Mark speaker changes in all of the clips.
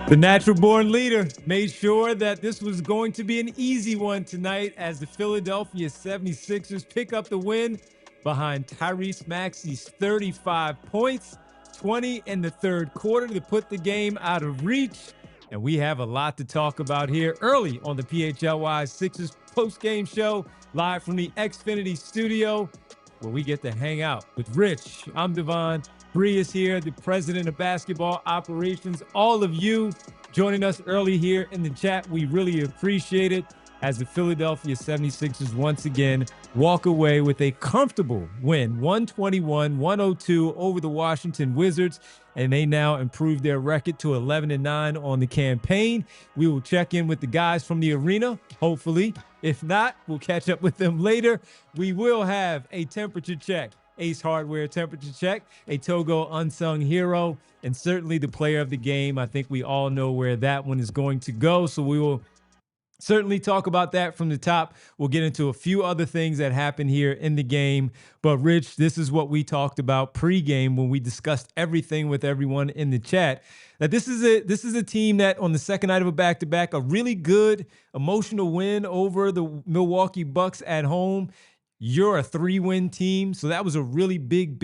Speaker 1: The natural born leader made sure that this was going to be an easy one tonight as the Philadelphia 76ers pick up the win behind Tyrese Maxey's 35 points, 20 in the third quarter to put the game out of reach. And we have a lot to talk about here early on the PHLY Sixers post-game show, live from the Xfinity studio, where we get to hang out with Rich. I'm Devon. Bree is here, the president of basketball operations. All of you joining us early here in the chat, we really appreciate it as the Philadelphia 76ers once again walk away with a comfortable win, 121-102 over the Washington Wizards, and they now improve their record to 11-9 on the campaign. We will check in with the guys from the arena, hopefully. If not, we'll catch up with them later. We will have a temperature check. Ace Hardware temperature check, a Togo unsung hero, and certainly the player of the game. I think we all know where that one is going to go, so we will certainly talk about that from the top. We'll get into a few other things that happened here in the game. But Rich, this is what we talked about pregame when we discussed everything with everyone in the chat. That this is a team that on the second night of a back-to-back, a really good emotional win over the Milwaukee Bucks at home. You're a 3-win team, so that was a really big,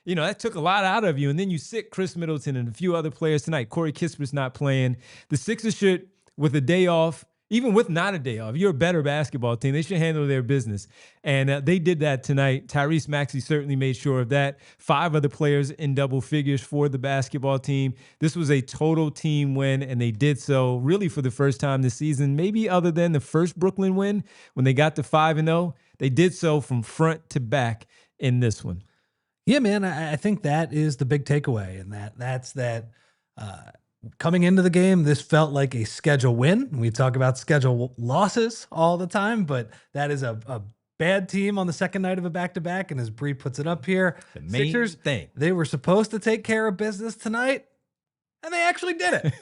Speaker 1: that took a lot out of you. And then you sit Chris Middleton and a few other players tonight. Corey Kisper's not playing. The Sixers should, with a day off, even with not a day off, you're a better basketball team. They should handle their business. And they did that tonight. Tyrese Maxey certainly made sure of that. 5 other players in double figures for the basketball team. This was a total team win, and they did so really for the first time this season, maybe other than the first Brooklyn win when they got to 5-0. They did so from front to back in this one.
Speaker 2: Yeah, man, I think that is the big takeaway, and that's coming into the game, this felt like a schedule win. We talk about schedule losses all the time, but that is a bad team on the second night of a back-to-back, and as Bree puts it up here,
Speaker 1: the main
Speaker 2: Sixers,
Speaker 1: thing.
Speaker 2: They were supposed to take care of business tonight, and they actually did it.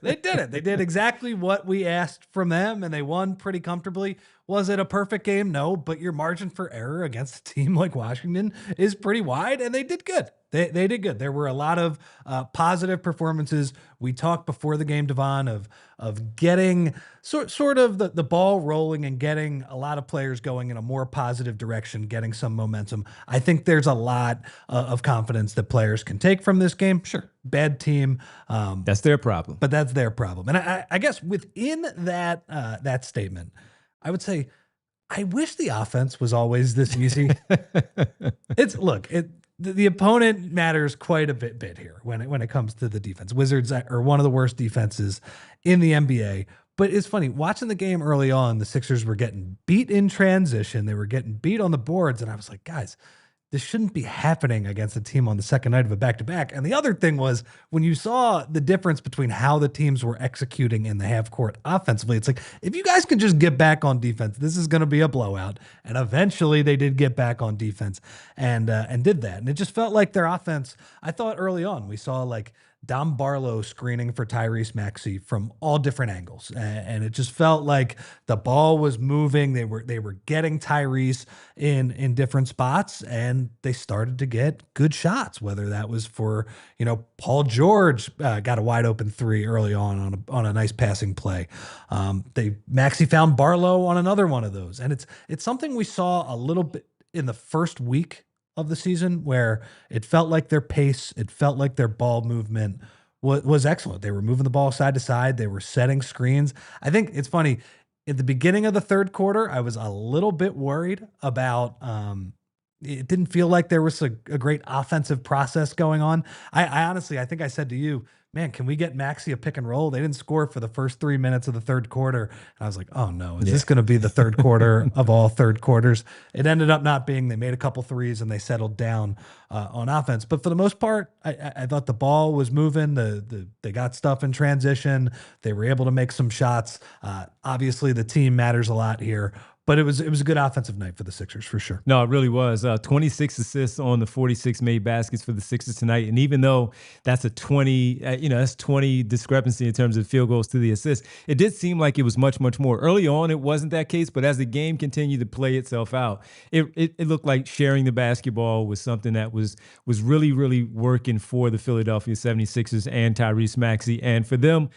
Speaker 2: They did it. They did exactly what we asked from them, and they won pretty comfortably. Was it a perfect game? No, but your margin for error against a team like Washington is pretty wide, and they did good. They did good. There were a lot of positive performances. We talked before the game, Devon, of getting sort of the ball rolling and getting a lot of players going in a more positive direction, getting some momentum. I think there's a lot of confidence that players can take from this game. Sure, bad team.
Speaker 1: That's their problem.
Speaker 2: But that's their problem. And I guess within that statement, I would say, I wish the offense was always this easy. The opponent matters quite a bit here when it comes to the defense. Wizards are one of the worst defenses in the NBA. But it's funny, watching the game early on, the Sixers were getting beat in transition. They were getting beat on the boards. And I was like, guys, this shouldn't be happening against a team on the second night of a back-to-back. And the other thing was when you saw the difference between how the teams were executing in the half court offensively, it's like, if you guys can just get back on defense, this is going to be a blowout. And eventually they did get back on defense and did that. And it just felt like their offense, I thought early on, we saw like Dom Barlow screening for Tyrese Maxey from all different angles. And it just felt like the ball was moving. They were getting Tyrese in different spots, and they started to get good shots, whether that was for, Paul George got a wide open 3 early on a nice passing play. Maxey found Barlow on another one of those. And it's something we saw a little bit in the first week of the season, where it felt like their pace, it felt like their ball movement was excellent. They were moving the ball side to side. They were setting screens. I think it's funny, at the beginning of the third quarter, I was a little bit worried about, it didn't feel like there was a great offensive process going on. I honestly, I think I said to you, man, can we get Maxey a pick and roll? They didn't score for the first 3 minutes of the third quarter. And I was like, oh no, is this going to be the third quarter of all third quarters? It ended up not being. They made a couple threes and they settled down on offense. But for the most part, I thought the ball was moving. They got stuff in transition. They were able to make some shots. Obviously, the team matters a lot here. but it was a good offensive night for the Sixers for sure.
Speaker 1: No, it really was. 26 assists on the 46 made baskets for the Sixers tonight. And even though that's a 20, that's 20 discrepancy in terms of field goals to the assists, it did seem like it was much, much more. Early on, it wasn't that case, but as the game continued to play itself out, it looked like sharing the basketball was something that was really, really working for the Philadelphia 76ers and Tyrese Maxey. And for them,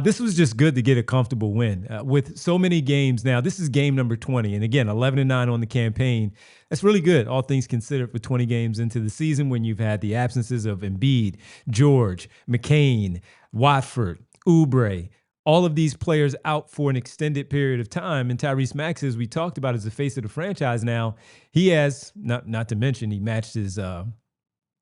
Speaker 1: this was just good to get a comfortable win. With so many games now, this is game number 20. And again, 11-9 on the campaign. That's really good, all things considered, for 20 games into the season when you've had the absences of Embiid, George, McCain, Watford, Oubre, all of these players out for an extended period of time. And Tyrese Maxey, as we talked about, is the face of the franchise now. He has, not to mention, he matched his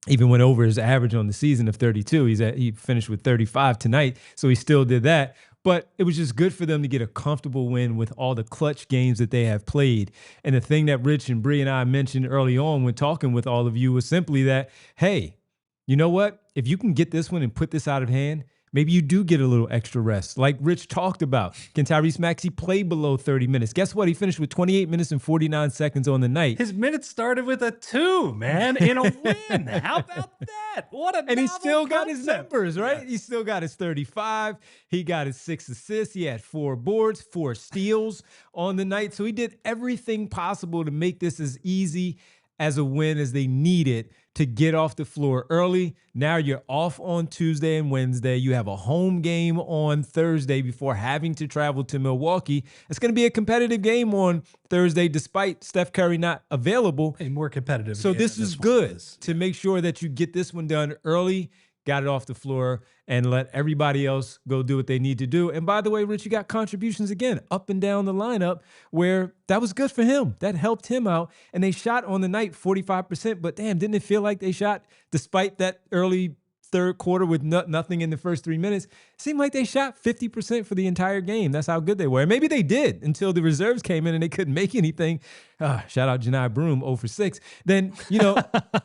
Speaker 1: even went over his average on the season of 32. He finished with 35 tonight, so he still did that. But it was just good for them to get a comfortable win with all the clutch games that they have played. And the thing that Rich and Bree and I mentioned early on when talking with all of you was simply that, hey, you know what? If you can get this one and put this out of hand, maybe you do get a little extra rest. Like Rich talked about, can Tyrese Maxey play below 30 minutes? Guess what? He finished with 28 minutes and 49 seconds on the night.
Speaker 2: His minutes started with a 2, man, in a win. How about that? What a
Speaker 1: And he still got
Speaker 2: concept.
Speaker 1: his numbers, right?
Speaker 2: Yes.
Speaker 1: He still got his 35. He got his 6 assists. He had 4 boards, 4 steals on the night. So he did everything possible to make this as easy as a win as they needed to get off the floor early. Now you're off on Tuesday and Wednesday. You have a home game on Thursday before having to travel to Milwaukee. It's going to be a competitive game on Thursday, despite Steph Curry not available.
Speaker 2: A more competitive.
Speaker 1: So this is good to make sure that you get this one done early, got it off the floor, and let everybody else go do what they need to do. And by the way, Rich, you got contributions again up and down the lineup where that was good for him. That helped him out. And they shot on the night 45%, but damn, didn't it feel like they shot, despite that early third quarter with nothing in the first 3 minutes, it seemed like they shot 50% for the entire game. That's how good they were. And maybe they did until the reserves came in and they couldn't make anything. Shout out Janai Broom, 0 for 6. Then,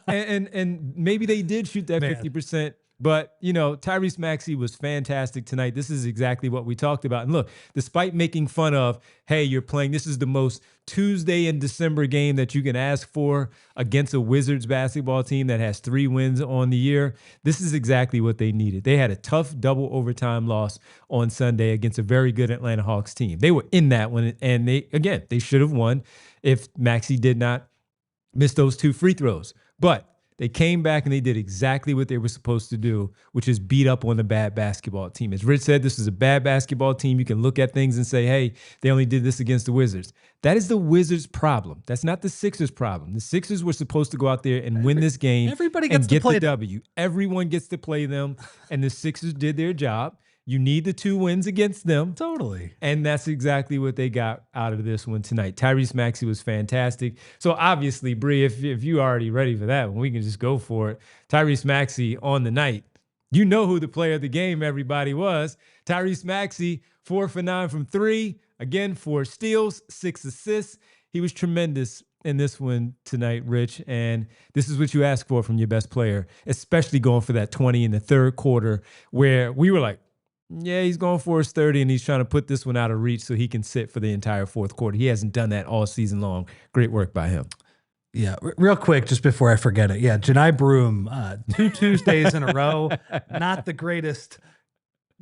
Speaker 1: and maybe they did shoot that 50%. But, Tyrese Maxey was fantastic tonight. This is exactly what we talked about. And look, despite making fun of, hey, you're playing, this is the most Tuesday in December game that you can ask for against a Wizards basketball team that has 3 wins on the year. This is exactly what they needed. They had a tough double overtime loss on Sunday against a very good Atlanta Hawks team. They were in that one, and they should have won if Maxey did not miss those 2 free throws. But they came back and they did exactly what they were supposed to do, which is beat up on the bad basketball team. As Rich said, this is a bad basketball team. You can look at things and say, hey, they only did this against the Wizards. That is the Wizards' problem. That's not the Sixers' problem. The Sixers were supposed to go out there and win this game.
Speaker 2: Everybody gets
Speaker 1: and get
Speaker 2: to play
Speaker 1: the W. Everyone gets to play them, and the Sixers did their job. You need the 2 wins against them.
Speaker 2: Totally.
Speaker 1: And that's exactly what they got out of this one tonight. Tyrese Maxey was fantastic. So obviously, Bree, if you're already ready for that one, we can just go for it. Tyrese Maxey on the night. You know who the player of the game, everybody, was. Tyrese Maxey, 4 for 9 from 3. Again, 4 steals, 6 assists. He was tremendous in this one tonight, Rich. And this is what you ask for from your best player, especially going for that 20 in the third quarter where we were like, yeah, he's going for his 30, and he's trying to put this one out of reach so he can sit for the entire fourth quarter. He hasn't done that all season long. Great work by him.
Speaker 2: Yeah, real quick, just before I forget it. Yeah, Janai Broom, 2 Tuesdays in a row. Not the greatest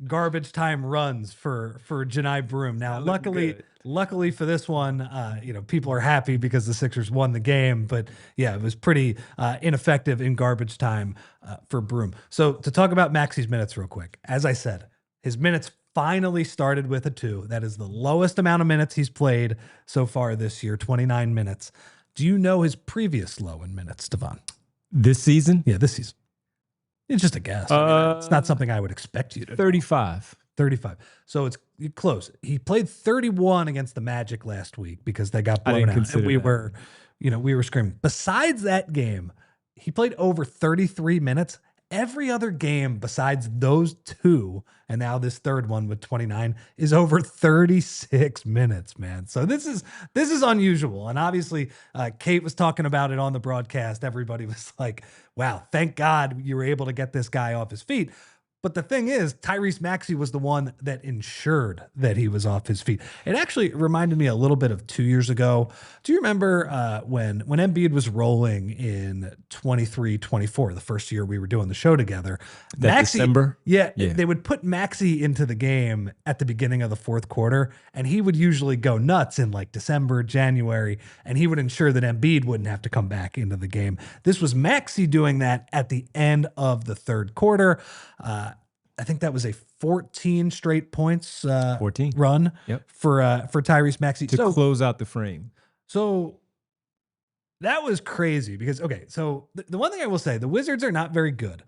Speaker 2: garbage time runs for Janai Broom. Now, luckily for this one, people are happy because the Sixers won the game. But yeah, it was pretty ineffective in garbage time for Broom. So to talk about Maxey's minutes real quick, as I said, his minutes finally started with a 2. That is the lowest amount of minutes he's played so far this year, 29 minutes. Do you know his previous low in minutes, Devon?
Speaker 1: This season?
Speaker 2: Yeah, this season. It's just a guess. It's not something I would expect you to
Speaker 1: 35.
Speaker 2: 35. So it's close. He played 31 against the Magic last week because they got blown out. And we were screaming. Besides that game, he played over 33 minutes. Every other game besides those 2, and now this third one with 29, is over 36 minutes, man. So this is unusual. And obviously, Kate was talking about it on the broadcast. Everybody was like, wow, thank God you were able to get this guy off his feet. But the thing is, Tyrese Maxey was the one that ensured that he was off his feet. It actually reminded me a little bit of 2 years ago. Do you remember when Embiid was rolling in 23-24, the first year we were doing the show together?
Speaker 1: That December?
Speaker 2: Yeah, they would put Maxey into the game at the beginning of the fourth quarter, and he would usually go nuts in like December, January, and he would ensure that Embiid wouldn't have to come back into the game. This was Maxey doing that at the end of the third quarter. I think that was a 14 straight points
Speaker 1: 14
Speaker 2: run for Tyrese Maxey
Speaker 1: to close out the frame.
Speaker 2: So that was crazy because, okay, so the one thing I will say, the Wizards are not very good,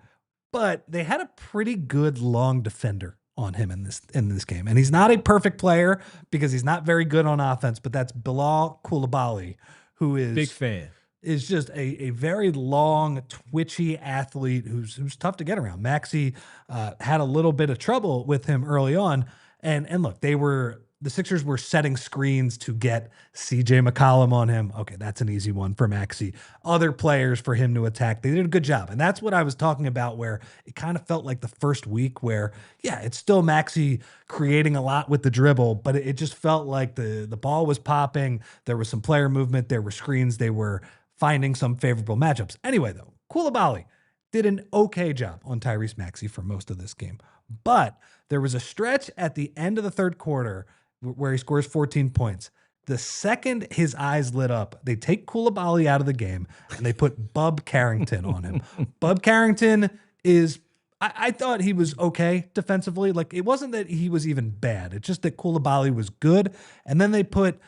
Speaker 2: but they had a pretty good long defender on him in this game. And he's not a perfect player because he's not very good on offense, but that's Bilal Coulibaly, who is
Speaker 1: big fan.
Speaker 2: Is just a very long, twitchy athlete who's tough to get around. Maxey had a little bit of trouble with him early on. And look, the Sixers were setting screens to get CJ McCollum on him. Okay, that's an easy one for Maxey. Other players for him to attack. They did a good job. And that's what I was talking about, where it kind of felt like the first week where, yeah, it's still Maxey creating a lot with the dribble, but it just felt like the ball was popping. There was some player movement. There were screens. They were finding some favorable matchups. Anyway, though, Coulibaly did an okay job on Tyrese Maxey for most of this game. But there was a stretch at the end of the third quarter where he scores 14 points. The second his eyes lit up, they take Coulibaly out of the game and they put Bub Carrington on him. Bub Carrington is, I thought he was okay defensively. Like, it wasn't that he was even bad. It's just that Coulibaly was good. And then they put,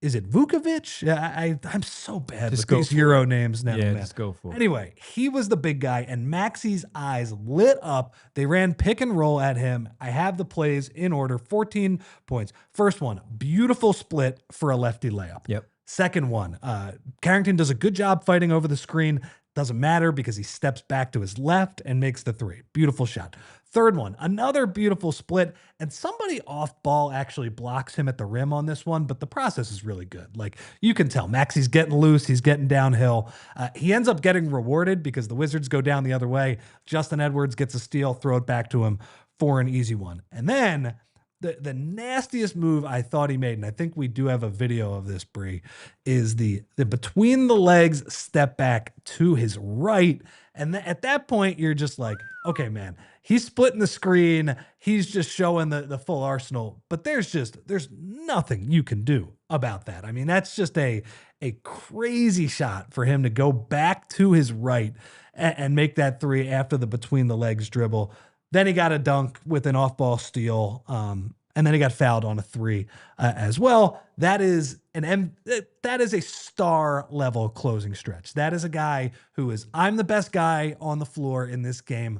Speaker 2: is it Vukovic? I'm so bad with these Euro names now.
Speaker 1: Yeah,
Speaker 2: man.
Speaker 1: just go for it.
Speaker 2: Anyway, he was the big guy, and Maxey's eyes lit up. They ran pick and roll at him. I have the plays in order. 14 points. First one, beautiful split for a lefty layup.
Speaker 1: Yep.
Speaker 2: Second one, Carrington does a good job fighting over the screen. Doesn't matter because he steps back to his left and makes the three. Beautiful shot. Third one, another beautiful split, and somebody off ball actually blocks him at the rim on this one, but the process is really good. Like, you can tell Maxey's getting loose. He's getting downhill. He ends up getting rewarded because the Wizards go down the other way. Justin Edwards gets a steal, throw it back to him for an easy one. And then the nastiest move I thought he made, and I think we do have a video of this, Bree, is the between the legs step back to his right. And at that point, you're just like, okay, man, he's splitting the screen. He's just showing the full arsenal. But there's nothing you can do about that. I mean, that's just a crazy shot for him to go back to his right and make that three after the between the legs dribble. Then he got a dunk with an off-ball steal, and then he got fouled on a three as well. That is a star-level closing stretch. That is a guy who is, I'm the best guy on the floor in this game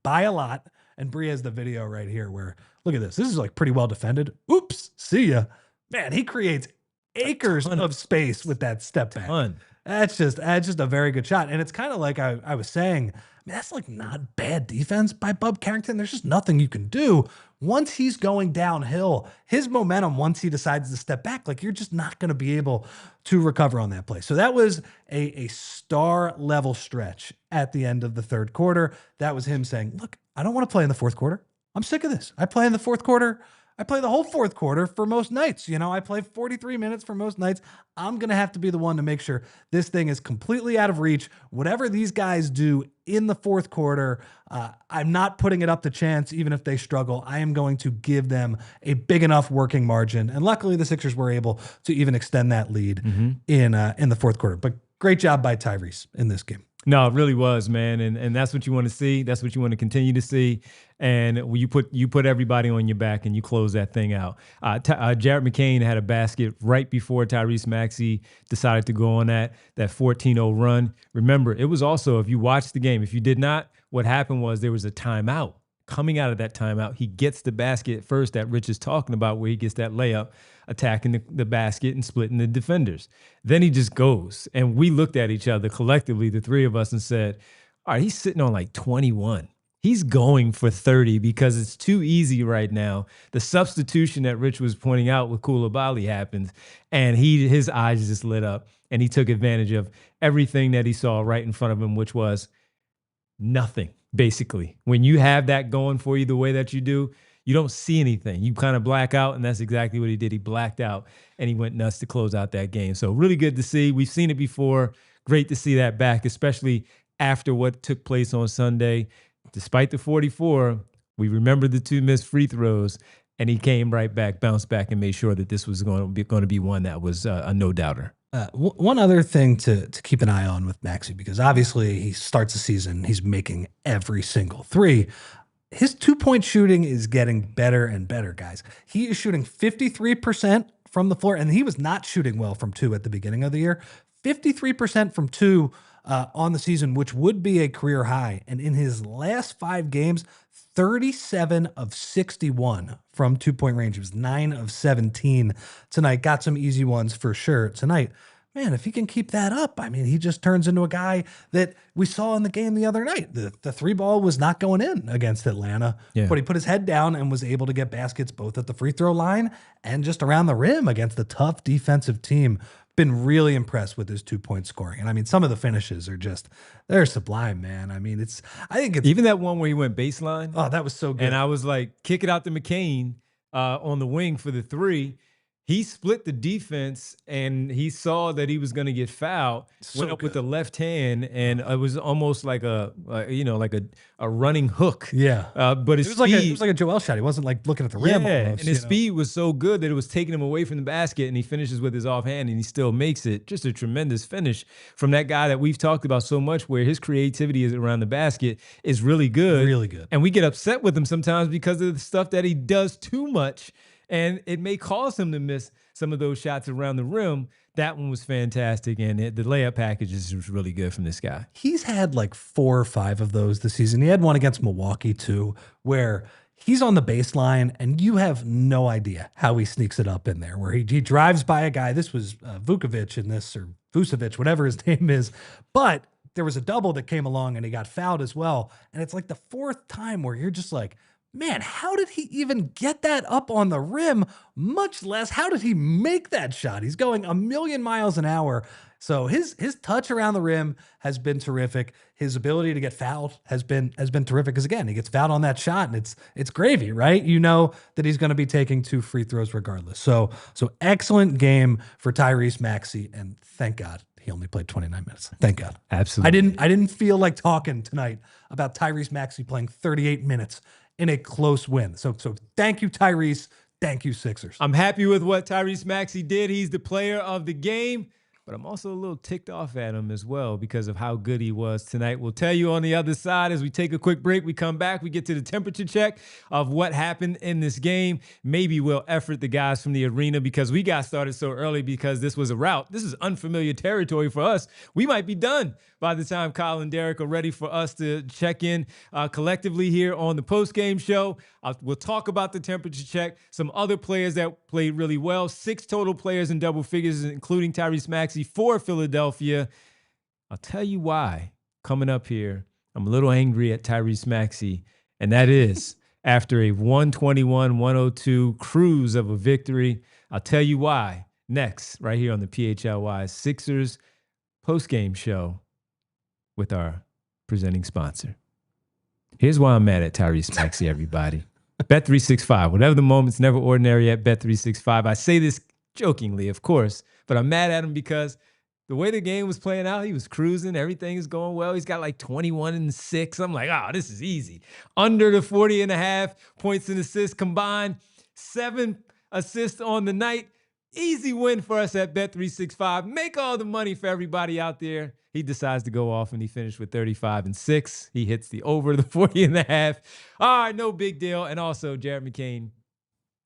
Speaker 2: by a lot. And Bree has the video right here where, look at this. This is like pretty well defended. Oops, see ya. Man, he creates acres of space with that step back. That's just a very good shot. And it's kind of like I was saying, that's like not bad defense by Bub Carrington. There's just nothing you can do. Once he's going downhill, his momentum, once he decides to step back, like, you're just not going to be able to recover on that play. So that was a star level stretch at the end of the third quarter. That was him saying, look, I don't want to play in the fourth quarter. I'm sick of this. I play in the fourth quarter. I play the whole fourth quarter for most nights. You know, I play 43 minutes for most nights. I'm going to have to be the one to make sure this thing is completely out of reach. Whatever these guys do in the fourth quarter, I'm not putting it up to chance. Even if they struggle, I am going to give them a big enough working margin. And luckily the Sixers were able to even extend that lead in the fourth quarter. But great job by Tyrese in this game.
Speaker 1: No, it really was, man. And that's what you want to see. That's what you want to continue to see. And you put everybody on your back and you close that thing out. Jared McCain had a basket right before Tyrese Maxey decided to go on that 14-0 run. Remember, it was also, if you watched the game, if you did not, what happened was there was a timeout. Coming out of that timeout, he gets the basket first that Rich is talking about, where he gets that layup, attacking the basket and splitting the defenders. Then he just goes. And we looked at each other collectively, the three of us, and said, all right, he's sitting on like 21. He's going for 30 because it's too easy right now. The substitution that Rich was pointing out with Coulibaly happens, and his eyes just lit up, and he took advantage of everything that he saw right in front of him, which was, nothing, basically. When you have that going for you the way that you do, you don't see anything. You kind of black out, and that's exactly what he did. He blacked out, and he went nuts to close out that game. So really good to see. We've seen it before. Great to see that back, especially after what took place on Sunday. Despite the 44, we remembered the 2 missed free throws, and he came right back, bounced back, and made sure that this was going to be one that was a no-doubter.
Speaker 2: One other thing to keep an eye on with Maxey, because obviously he starts the season, he's making every single three. His 2-point shooting is getting better and better, guys. He is shooting 53% from the floor, and he was not shooting well from 2 at the beginning of the year. 53% from 2 on the season, which would be a career high. And in his last 5 games, 37 of 61 from 2-point range. He was 9 of 17 tonight. Got some easy ones for sure tonight. Man, if he can keep that up, I mean, he just turns into a guy that we saw in the game the other night. The 3-ball was not going in against Atlanta, but he put his head down and was able to get baskets both at the free throw line and just around the rim against a tough defensive team. Been really impressed with his 2-point scoring. And I mean, some of the finishes are just, they're sublime, man. I mean, I think it's
Speaker 1: even that one where he went baseline.
Speaker 2: Oh, that was so good.
Speaker 1: And I was like, kick it out to McCain on the wing for the 3. He split the defense, and he saw that he was going to get fouled. Went up with the left hand, and it was almost like a running hook.
Speaker 2: Yeah,
Speaker 1: but
Speaker 2: it was like a Joel shot. He wasn't like looking at the rim.
Speaker 1: Yeah,
Speaker 2: almost,
Speaker 1: and his speed was so good that it was taking him away from the basket, and he finishes with his offhand, and he still makes it. Just a tremendous finish from that guy that we've talked about so much, where his creativity is around the basket is really good.
Speaker 2: Really good.
Speaker 1: And we get upset with him sometimes because of the stuff that he does too much. And it may cause him to miss some of those shots around the rim. That one was fantastic. And the layup package is really good from this guy.
Speaker 2: He's had like 4 or 5 of those this season. He had one against Milwaukee too, where he's on the baseline and you have no idea how he sneaks it up in there, where he drives by a guy. This was Vukovic in this, or Vucevic, whatever his name is. But there was a double that came along and he got fouled as well. And it's like the 4th time where you're just like, man, how did he even get that up on the rim? Much less, how did he make that shot? He's going a million miles an hour. So his touch around the rim has been terrific. His ability to get fouled has been terrific, because again, he gets fouled on that shot and it's gravy, right? You know that he's going to be taking 2 free throws regardless. So excellent game for Tyrese Maxey, and thank God he only played 29 minutes. Thank God.
Speaker 1: Absolutely.
Speaker 2: I didn't feel like talking tonight about Tyrese Maxey playing 38 minutes in a close win. So thank you, Tyrese. Thank you, Sixers.
Speaker 1: I'm happy with what Tyrese Maxey did. He's the player of the game, but I'm also a little ticked off at him as well because of how good he was tonight. We'll tell you on the other side as we take a quick break. We come back, we get to the temperature check of what happened in this game. Maybe we'll effort the guys from the arena because we got started so early because this was a route. This is unfamiliar territory for us. We might be done by the time Kyle and Derek are ready for us to check in collectively here on the postgame show. We'll talk about the temperature check, some other players that played really well, 6 total players in double figures, including Tyrese Maxey for Philadelphia. I'll tell you why coming up here. I'm a little angry at Tyrese Maxey, and that is after a 121-102 cruise of a victory. I'll tell you why next, right here on the PHLY Sixers postgame show with our presenting sponsor. Here's why I'm mad at Tyrese Maxey, everybody. Bet365. Whatever the moment's never ordinary at Bet365. I say this jokingly, of course, but I'm mad at him because the way the game was playing out, he was cruising. Everything is going well. He's got like 21 and 6. I'm like, oh, this is easy. Under the 40.5 points and assists combined. 7 assists on the night. Easy win for us at Bet365. Make all the money for everybody out there. He decides to go off and he finished with 35 and 6. He hits the over the 40.5. All right, no big deal. And also Jared McCain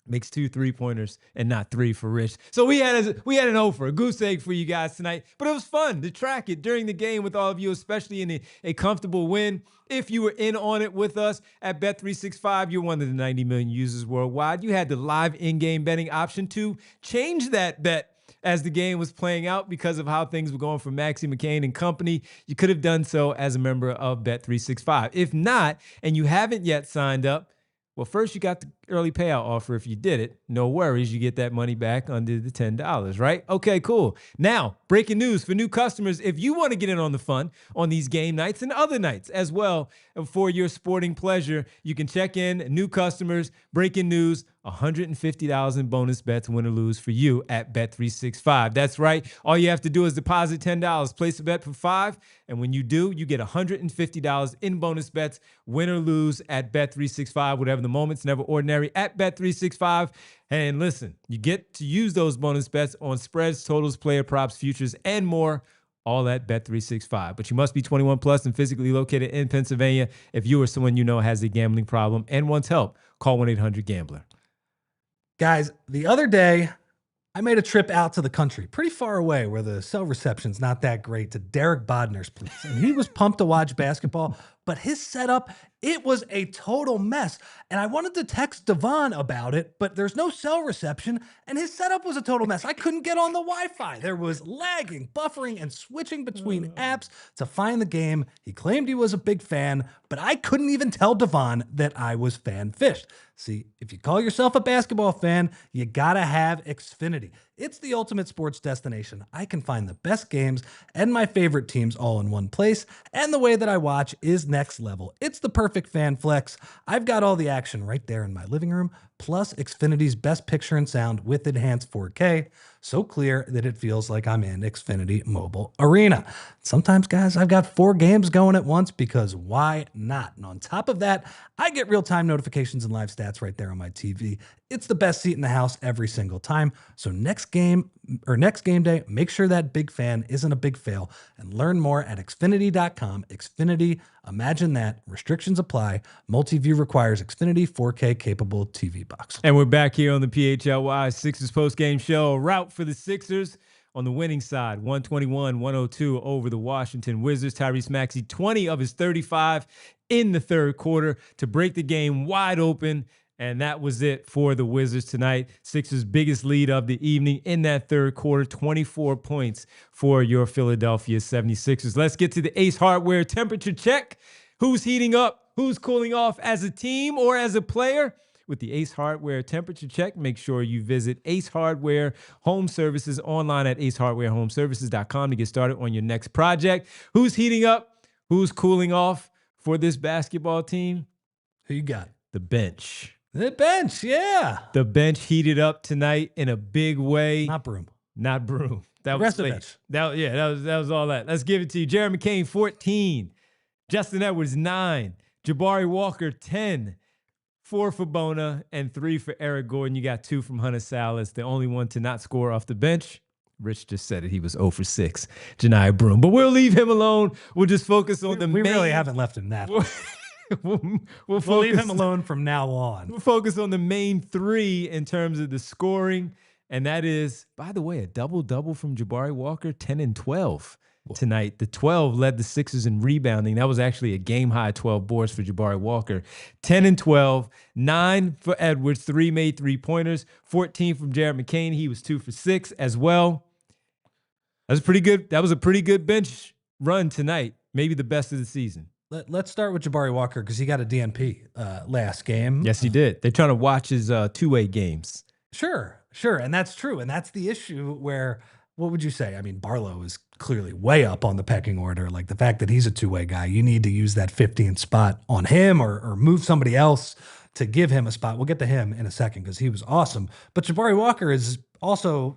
Speaker 1: makes 2 3-pointers and not 3 for Rich. So we had an offer, a goose egg for you guys tonight. But it was fun to track it during the game with all of you, especially in a comfortable win. If you were in on it with us at Bet365, you're one of the 90 million users worldwide. You had the live in-game betting option to change that bet as the game was playing out because of how things were going for Maxey, McCain, and company. You could have done so as a member of Bet365. If not, and you haven't yet signed up, well, first you got to early payout offer if you did it. No worries. You get that money back under the $10, right? Okay, cool. Now, breaking news for new customers. If you want to get in on the fun on these game nights and other nights as well for your sporting pleasure, you can check in. New customers, breaking news, $150 in bonus bets, win or lose for you at Bet365. That's right. All you have to do is deposit $10, place a bet for $5, and when you do, you get $150 in bonus bets, win or lose at Bet365. Whatever the moment's never ordinary at Bet365. And listen, you get to use those bonus bets on spreads, totals, player props, futures, and more. All at Bet365. But you must be 21 plus and physically located in Pennsylvania. If you or someone you know has a gambling problem and wants help, call 1-800-GAMBLER.
Speaker 2: Guys, the other day, I made a trip out to the country, pretty far away where the cell reception's not that great, to Derek Bodner's place. And he was pumped to watch basketball, but his setup, it was a total mess. And I wanted to text Devon about it, but there's no cell reception, and his setup was a total mess. I couldn't get on the Wi-Fi. There was lagging, buffering, and switching between apps to find the game. He claimed he was a big fan, but I couldn't even tell Devon that I was fan-fished. See, if you call yourself a basketball fan, you gotta have Xfinity. It's the ultimate sports destination. I can find the best games and my favorite teams all in one place, and the way that I watch is next level. It's the perfect fan flex. I've got all the action right there in my living room, plus Xfinity's best picture and sound with enhanced 4K, so clear that it feels like I'm in Xfinity Mobile Arena. Sometimes, guys, I've got 4 games going at once because why not? And on top of that, I get real-time notifications and live stats right there on my TV. It's the best seat in the house every single time. So next game day, make sure that big fan isn't a big fail, and learn more at Xfinity.com. Xfinity, imagine that. Restrictions apply. Multi-view requires Xfinity 4K capable TV box.
Speaker 1: And we're back here on the PHLY Sixers post-game show. A rout for the Sixers on the winning side, 121-102 over the Washington Wizards. Tyrese Maxey, 20 of his 35 in the third quarter to break the game wide open. And that was it for the Wizards tonight. Sixers' biggest lead of the evening in that third quarter, 24 points for your Philadelphia 76ers. Let's get to the Ace Hardware temperature check. Who's heating up? Who's cooling off as a team or as a player? With the Ace Hardware temperature check, make sure you visit Ace Hardware Home Services online at acehardwarehomeservices.com to get started on your next project. Who's heating up? Who's cooling off for this basketball team?
Speaker 2: Who you got?
Speaker 1: The bench.
Speaker 2: The bench, yeah.
Speaker 1: The bench heated up tonight in a big way.
Speaker 2: Not Broom.
Speaker 1: Not Broom.
Speaker 2: That was the bench.
Speaker 1: That was all that. Let's give it to you. Jeremy McCain, 14. Justin Edwards, 9. Jabari Walker, 10. 4 for Bona and 3 for Eric Gordon. You got 2 from Hunter Salas, the only one to not score off the bench. Rich just said it. He was 0 for 6. Janai Broom. But we'll leave him alone. We'll just focus on
Speaker 2: We really haven't left him that long. We'll leave him alone from now on.
Speaker 1: We'll focus on the main 3 in terms of the scoring. And that is, by the way, a double-double from Jabari Walker, 10 and 12 tonight. The 12 led the Sixers in rebounding. That was actually a game-high 12 boards for Jabari Walker. 10 and 12, 9 for Edwards, 3 made three-pointers, 14 from Jared McCain. He was 2 for 6 as well. That was pretty good. That was a pretty good bench run tonight. Maybe the best of the season.
Speaker 2: Let's start with Jabari Walker because he got a DNP last game.
Speaker 1: Yes, he did. They're trying to watch his two-way games.
Speaker 2: Sure. And that's true. And that's the issue where, what would you say? I mean, Barlow is clearly way up on the pecking order. Like the fact that he's a two-way guy, you need to use that 15th spot on him or move somebody else to give him a spot. We'll get to him in a second because he was awesome. But Jabari Walker is also,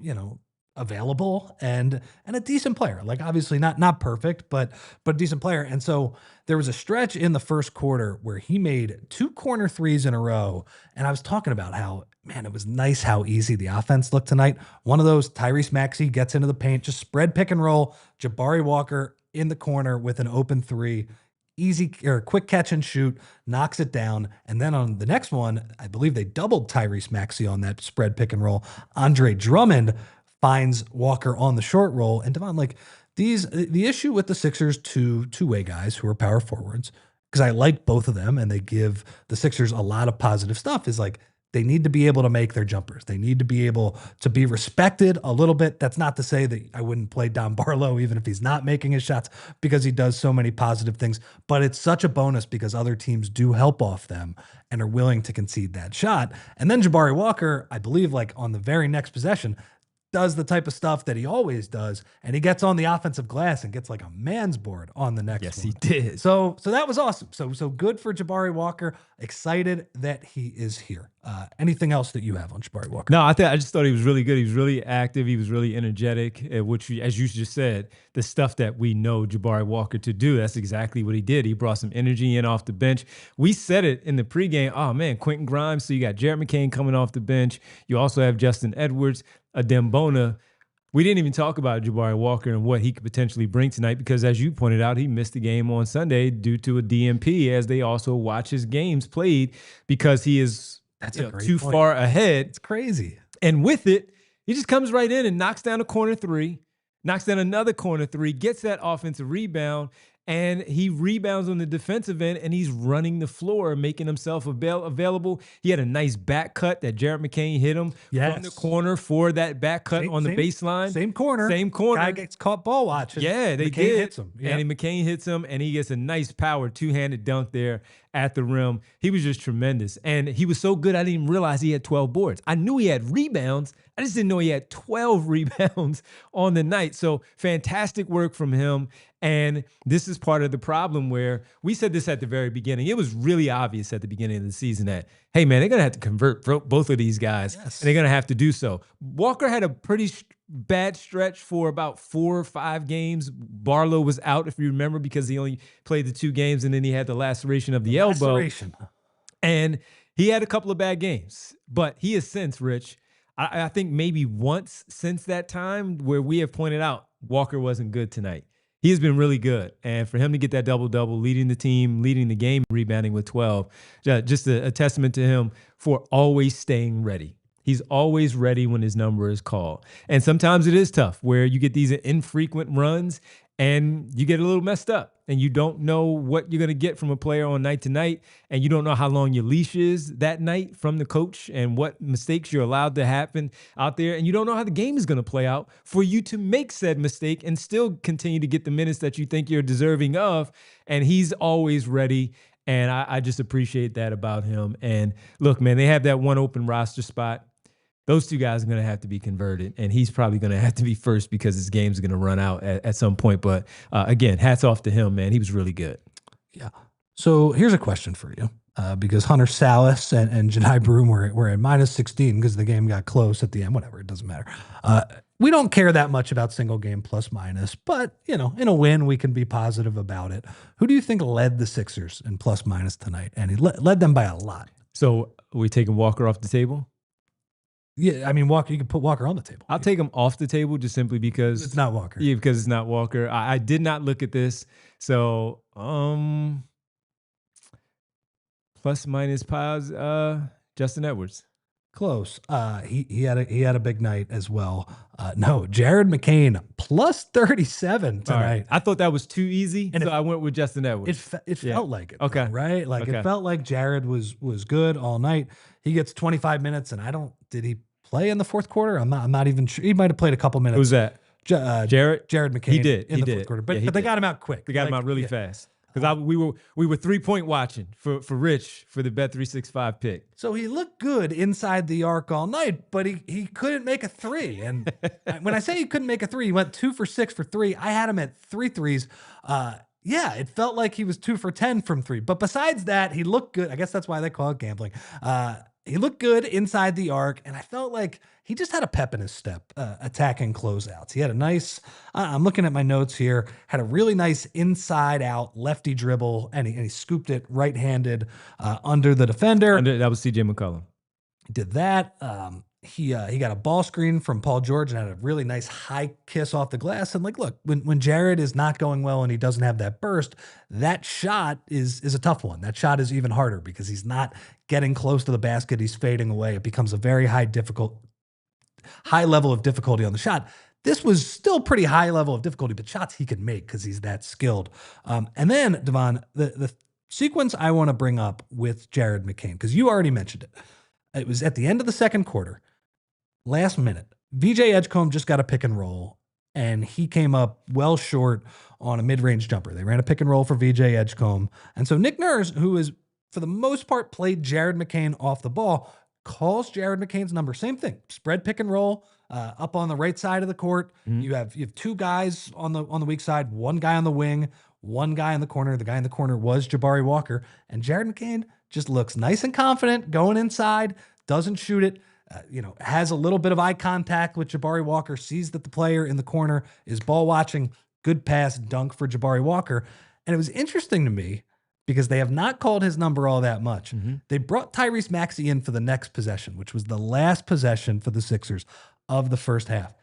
Speaker 2: available and a decent player. Like obviously not perfect, but a decent player. And so there was a stretch in the first quarter where he made 2 corner threes in a row. And I was talking about how, man, it was nice how easy the offense looked tonight. One of those, Tyrese Maxey gets into the paint, just spread pick and roll. Jabari Walker in the corner with an open 3. Easy or quick catch and shoot, knocks it down. And then on the next one, I believe they doubled Tyrese Maxey on that spread pick and roll. Andre Drummond finds Walker on the short roll. And Devon, like the issue with the Sixers two-way guys who are power forwards, because I like both of them and they give the Sixers a lot of positive stuff, is like they need to be able to make their jumpers. They need to be able to be respected a little bit. That's not to say that I wouldn't play Dom Barlow even if he's not making his shots, because he does so many positive things. But it's such a bonus because other teams do help off them and are willing to concede that shot. And then Jabari Walker, I believe, like on the very next possession, does the type of stuff that he always does, and he gets on the offensive glass and gets like a man's board on the next one.
Speaker 1: Yes, he did.
Speaker 2: So that was awesome. So good for Jabari Walker. Excited that he is here. Anything else that you have on Jabari Walker?
Speaker 1: No, I just thought he was really good. He was really active. He was really energetic, which, as you just said, the stuff that we know Jabari Walker to do, that's exactly what he did. He brought some energy in off the bench. We said it in the pregame. Oh, man, Quentin Grimes. So you got Jared McCain coming off the bench. You also have Justin Edwards, Adembona. We didn't even talk about Jabari Walker and what he could potentially bring tonight because, as you pointed out, he missed the game on Sunday due to a DMP, as they also watch his games played because he is too far ahead.
Speaker 2: It's crazy.
Speaker 1: And with it, he just comes right in and knocks down a corner three, knocks down another corner three, gets that offensive rebound, and he rebounds on the defensive end, and he's running the floor, making himself available. He had a nice back cut that Jared McCain hit him from the corner for that back cut on the baseline.
Speaker 2: Same corner.
Speaker 1: Guy
Speaker 2: gets caught ball watching.
Speaker 1: Yeah, they
Speaker 2: McCain
Speaker 1: did.
Speaker 2: Hits him. Yep.
Speaker 1: And McCain hits him, and he gets a nice power two-handed dunk there at the rim. He was just tremendous. And he was so good, I didn't even realize he had 12 boards. I knew he had rebounds. I just didn't know he had 12 rebounds on the night. So fantastic work from him. And this is part of the problem where we said this at the very beginning. It was really obvious at the beginning of the season that, hey, man, they're going to have to convert both of these guys.
Speaker 2: Yes.
Speaker 1: And they're going to have to do so. Walker had a pretty bad stretch for about 4 or 5 games. Barlow was out, if you remember, because he only played the 2 games, and then he had the laceration of the elbow. And he had a couple of bad games. But he has since, Rich, I think maybe once since that time where we have pointed out Walker wasn't good tonight. He has been really good. And for him to get that double-double, leading the team, leading the game, rebounding with 12, just a testament to him for always staying ready. He's always ready when his number is called. And sometimes it is tough where you get these infrequent runs and you get a little messed up and you don't know what you're going to get from a player on night to night, and you don't know how long your leash is that night from the coach and what mistakes you're allowed to happen out there, and you don't know how the game is going to play out for you to make said mistake and still continue to get the minutes that you think you're deserving of. And he's always ready, and I just appreciate that about him. And look, man, they have that one open roster spot. Those 2 guys are going to have to be converted, and he's probably going to have to be first because his game's going to run out at some point. But again, hats off to him, man. He was really good.
Speaker 2: Yeah. So here's a question for you, because Hunter Salas and Jedi Broom were at -16 because the game got close at the end. Whatever, it doesn't matter. We don't care that much about single game plus minus, but in a win, we can be positive about it. Who do you think led the Sixers in plus minus tonight? And he led them by a lot.
Speaker 1: So are we taking Walker off the table?
Speaker 2: Yeah, I mean, Walker, you can put Walker on the table.
Speaker 1: I'll take him off the table just simply because
Speaker 2: it's not Walker.
Speaker 1: Yeah, because it's not Walker. I did not look at this. So, plus minus piles, Justin Edwards.
Speaker 2: Close. He had a big night as well. No, Jared McCain plus 37 tonight.
Speaker 1: Right. I thought that was too easy, and so I went with Justin Edwards.
Speaker 2: It felt like it.
Speaker 1: Okay.
Speaker 2: Right? Like it felt like Jared was good all night. He gets 25 minutes, and did he play in the fourth quarter? I'm not even sure. He might have played a couple minutes.
Speaker 1: Who's that?
Speaker 2: Jared McCain.
Speaker 1: He did
Speaker 2: in the fourth quarter, but they got him out quick.
Speaker 1: They got him out really fast. Because we were 3-point watching for Rich for the Bet365 pick.
Speaker 2: So he looked good inside the arc all night, but he couldn't make a 3. And when I say he couldn't make a 3, he went 2 for 6 for 3. I had him at 3 threes. Yeah, it felt like he was 2 for 10 from 3. But besides that, he looked good. I guess that's why they call it gambling. He looked good inside the arc, and I felt like he just had a pep in his step attacking closeouts. He had a nice, I'm looking at my notes here, had a really nice inside-out lefty dribble, and he scooped it right-handed under the defender.
Speaker 1: That was CJ McCollum.
Speaker 2: He did that. He got a ball screen from Paul George and had a really nice high kiss off the glass. And like, look, when Jared is not going well and he doesn't have that burst, that shot is a tough one. That shot is even harder because he's not getting close to the basket. He's fading away. It becomes a very high level of difficulty on the shot. This was still pretty high level of difficulty, but shots he could make because he's that skilled. And then, Devon, the sequence I want to bring up with Jared McCain, because you already mentioned it. It was at the end of the second quarter, last minute. VJ Edgecombe just got a pick and roll, and he came up well short on a mid-range jumper. They ran a pick and roll for VJ Edgecombe. And so Nick Nurse, who is for the most part played Jared McCain off the ball, calls Jared McCain's number. Same thing, spread pick and roll up on the right side of the court. You have two guys on the weak side, one guy on the wing, one guy in the corner. The guy in the corner was Jabari Walker, and Jared McCain just looks nice and confident going inside, doesn't shoot it. Has a little bit of eye contact with Jabari Walker, sees that the player in the corner is ball watching. Good pass, dunk for Jabari Walker. And it was interesting to me because they have not called his number all that much. They brought Tyrese Maxey in for the next possession, which was the last possession for the Sixers of the first half.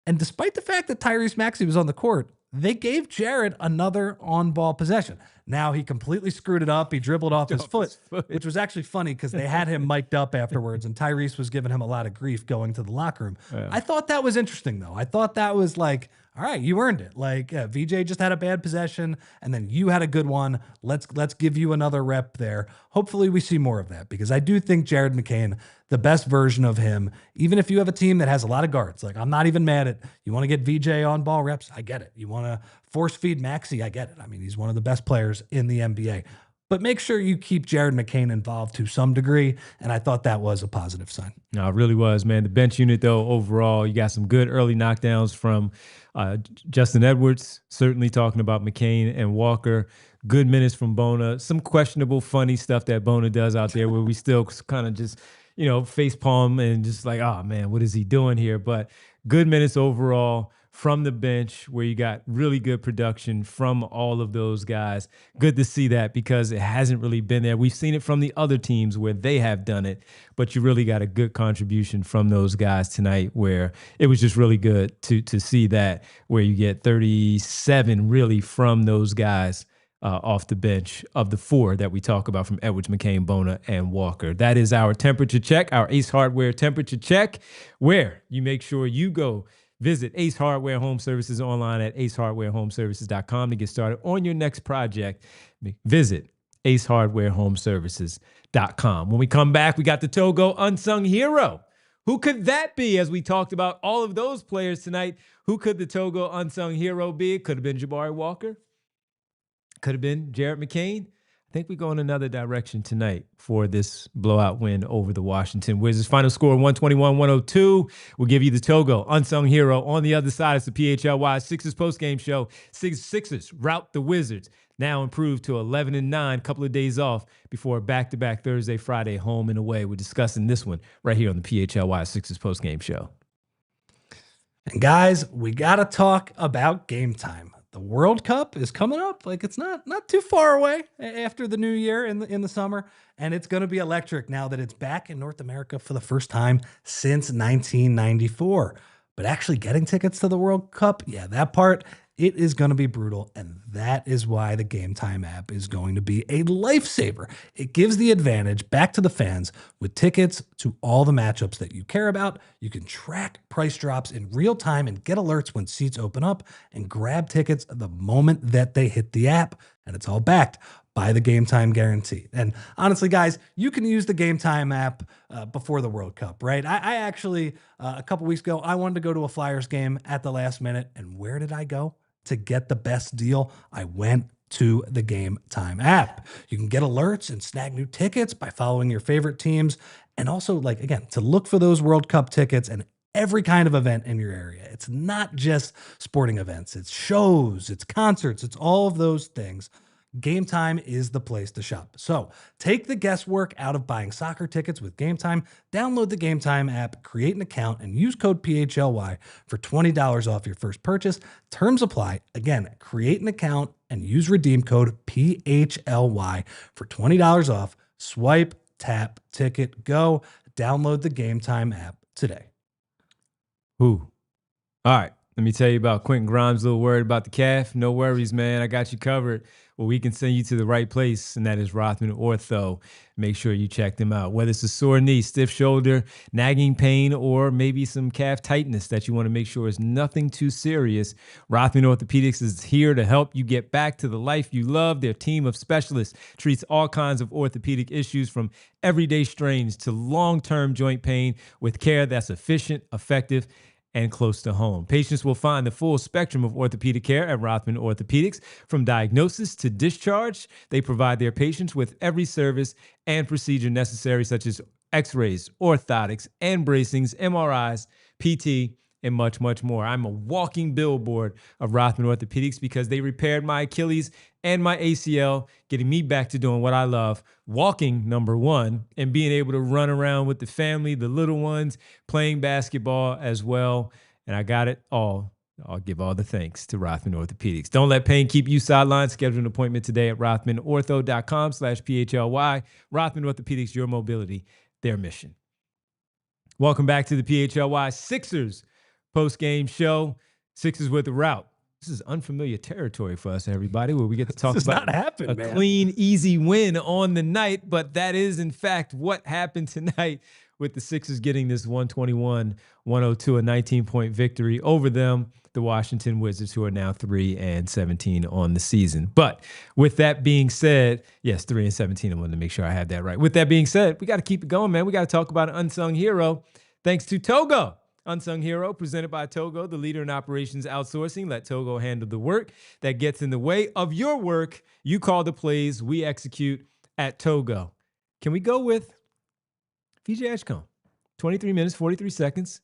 Speaker 2: And despite the fact that Tyrese Maxey was on the court, they gave Jared another on-ball possession. Now he completely screwed it up. He dribbled off his foot, which was actually funny because they had him mic'd up afterwards, and Tyrese was giving him a lot of grief going to the locker room. Yeah. I thought that was interesting, though. I thought that was like, all right, you earned it. Like, VJ just had a bad possession, and then you had a good one. Let's give you another rep there. Hopefully we see more of that, because I do think Jared McCain, the best version of him, even if you have a team that has a lot of guards, like I'm not even mad at, you want to get VJ on ball reps, I get it. You want to force feed Maxey, I get it. I mean, he's one of the best players in the NBA. But make sure you keep Jared McCain involved to some degree, and I thought that was a positive sign.
Speaker 1: No, it really was, man. The bench unit, though, overall, you got some good early knockdowns from Justin Edwards, certainly talking about McCain and Walker. Good minutes from Bona. Some questionable, funny stuff that Bona does out there where we still kind of just, face palm and just like, oh, man, what is he doing here? But good minutes overall from the bench, where you got really good production from all of those guys. Good to see that, because it hasn't really been there. We've seen it from the other teams where they have done it, but you really got a good contribution from those guys tonight, where it was just really good to see that, where you get 37 really from those guys off the bench of the four that we talk about, from Edwards, McCain, Bona, and Walker. That is our temperature check, our Ace Hardware temperature check, where you make sure you go visit Ace Hardware Home Services online at acehardwarehomeservices.com to get started on your next project. Visit acehardwarehomeservices.com. When we come back, we got the Togo Unsung Hero. Who could that be? As we talked about all of those players tonight, who could the Togo Unsung Hero be? It could have been Jabari Walker. Could have been Jared McCain. I think we go in another direction tonight for this blowout win over the Washington Wizards. Final score 121-102. We'll give you the Togo Unsung Hero. On the other side, it's the PHLY Sixers postgame show. Sixers rout the Wizards, now improved to 11-9, couple of days off before a back-to-back Thursday, Friday, home and away. We're discussing this one right here on the PHLY Sixers postgame show.
Speaker 2: And guys, we got to talk about game time. The World Cup is coming up. Like, it's not too far away after the new year in the summer. And it's going to be electric now that it's back in North America for the first time since 1994. But actually getting tickets to the World Cup, yeah, that part, it is going to be brutal. And that is why the Game Time app is going to be a lifesaver. It gives the advantage back to the fans with tickets to all the matchups that you care about. You can track price drops in real time and get alerts when seats open up, and grab tickets the moment that they hit the app. And it's all backed by the Game Time guarantee. And honestly, guys, you can use the Game Time app before the World Cup, right? I actually, a couple weeks ago, I wanted to go to a Flyers game at the last minute. And where did I go to get the best deal? I went to the Game Time app. You can get alerts and snag new tickets by following your favorite teams. And also, like, again, to look for those World Cup tickets and every kind of event in your area. It's not just sporting events. It's shows, it's concerts, it's all of those things. Game Time is the place to shop. So take the guesswork out of buying soccer tickets with Game Time. Download the Game Time app, create an account, and use code PHLY for $20 off your first purchase. Terms apply. Again, create an account and use redeem code PHLY for $20 off. Swipe, tap, ticket, go. Download the Game Time app today.
Speaker 1: Ooh. All right. Let me tell you about Quentin Grimes' little word about the calf. No worries, man. I got you covered. Well, we can send you to the right place, and that is Rothman Ortho. Make sure you check them out. Whether it's a sore knee, stiff shoulder, nagging pain, or maybe some calf tightness that you want to make sure is nothing too serious, Rothman Orthopedics is here to help you get back to the life you love. Their team of specialists treats all kinds of orthopedic issues from everyday strains to long-term joint pain with care that's efficient, effective, and close to home. Patients will find the full spectrum of orthopedic care at Rothman Orthopedics. From diagnosis to discharge, they provide their patients with every service and procedure necessary, such as x-rays, orthotics, and bracings, MRIs, PT, and much, much more. I'm a walking billboard of Rothman Orthopedics because they repaired my Achilles and my ACL, getting me back to doing what I love, walking, number one, and being able to run around with the family, the little ones, playing basketball as well. And I got it all. I'll give all the thanks to Rothman Orthopedics. Don't let pain keep you sidelined. Schedule an appointment today at rothmanortho.com/PHLY. Rothman Orthopedics, your mobility, their mission. Welcome back to the PHLY Sixers post-game show. Sixers with the route. This is unfamiliar territory for us, everybody, where we get to talk about a clean, easy win on the night. But that is, in fact, what happened tonight with the Sixers getting this 121-102, a 19-point victory over them, the Washington Wizards, who are now 3-17 on the season. But with that being said, yes, 3-17. I wanted to make sure I had that right. With that being said, we got to keep it going, man. We got to talk about an unsung hero. Thanks to Togo. Unsung Hero, presented by Togo, the leader in operations outsourcing. Let Togo handle the work that gets in the way of your work. You call the plays, we execute at Togo. Can we go with VJ Edgecombe? 23 minutes, 43 seconds.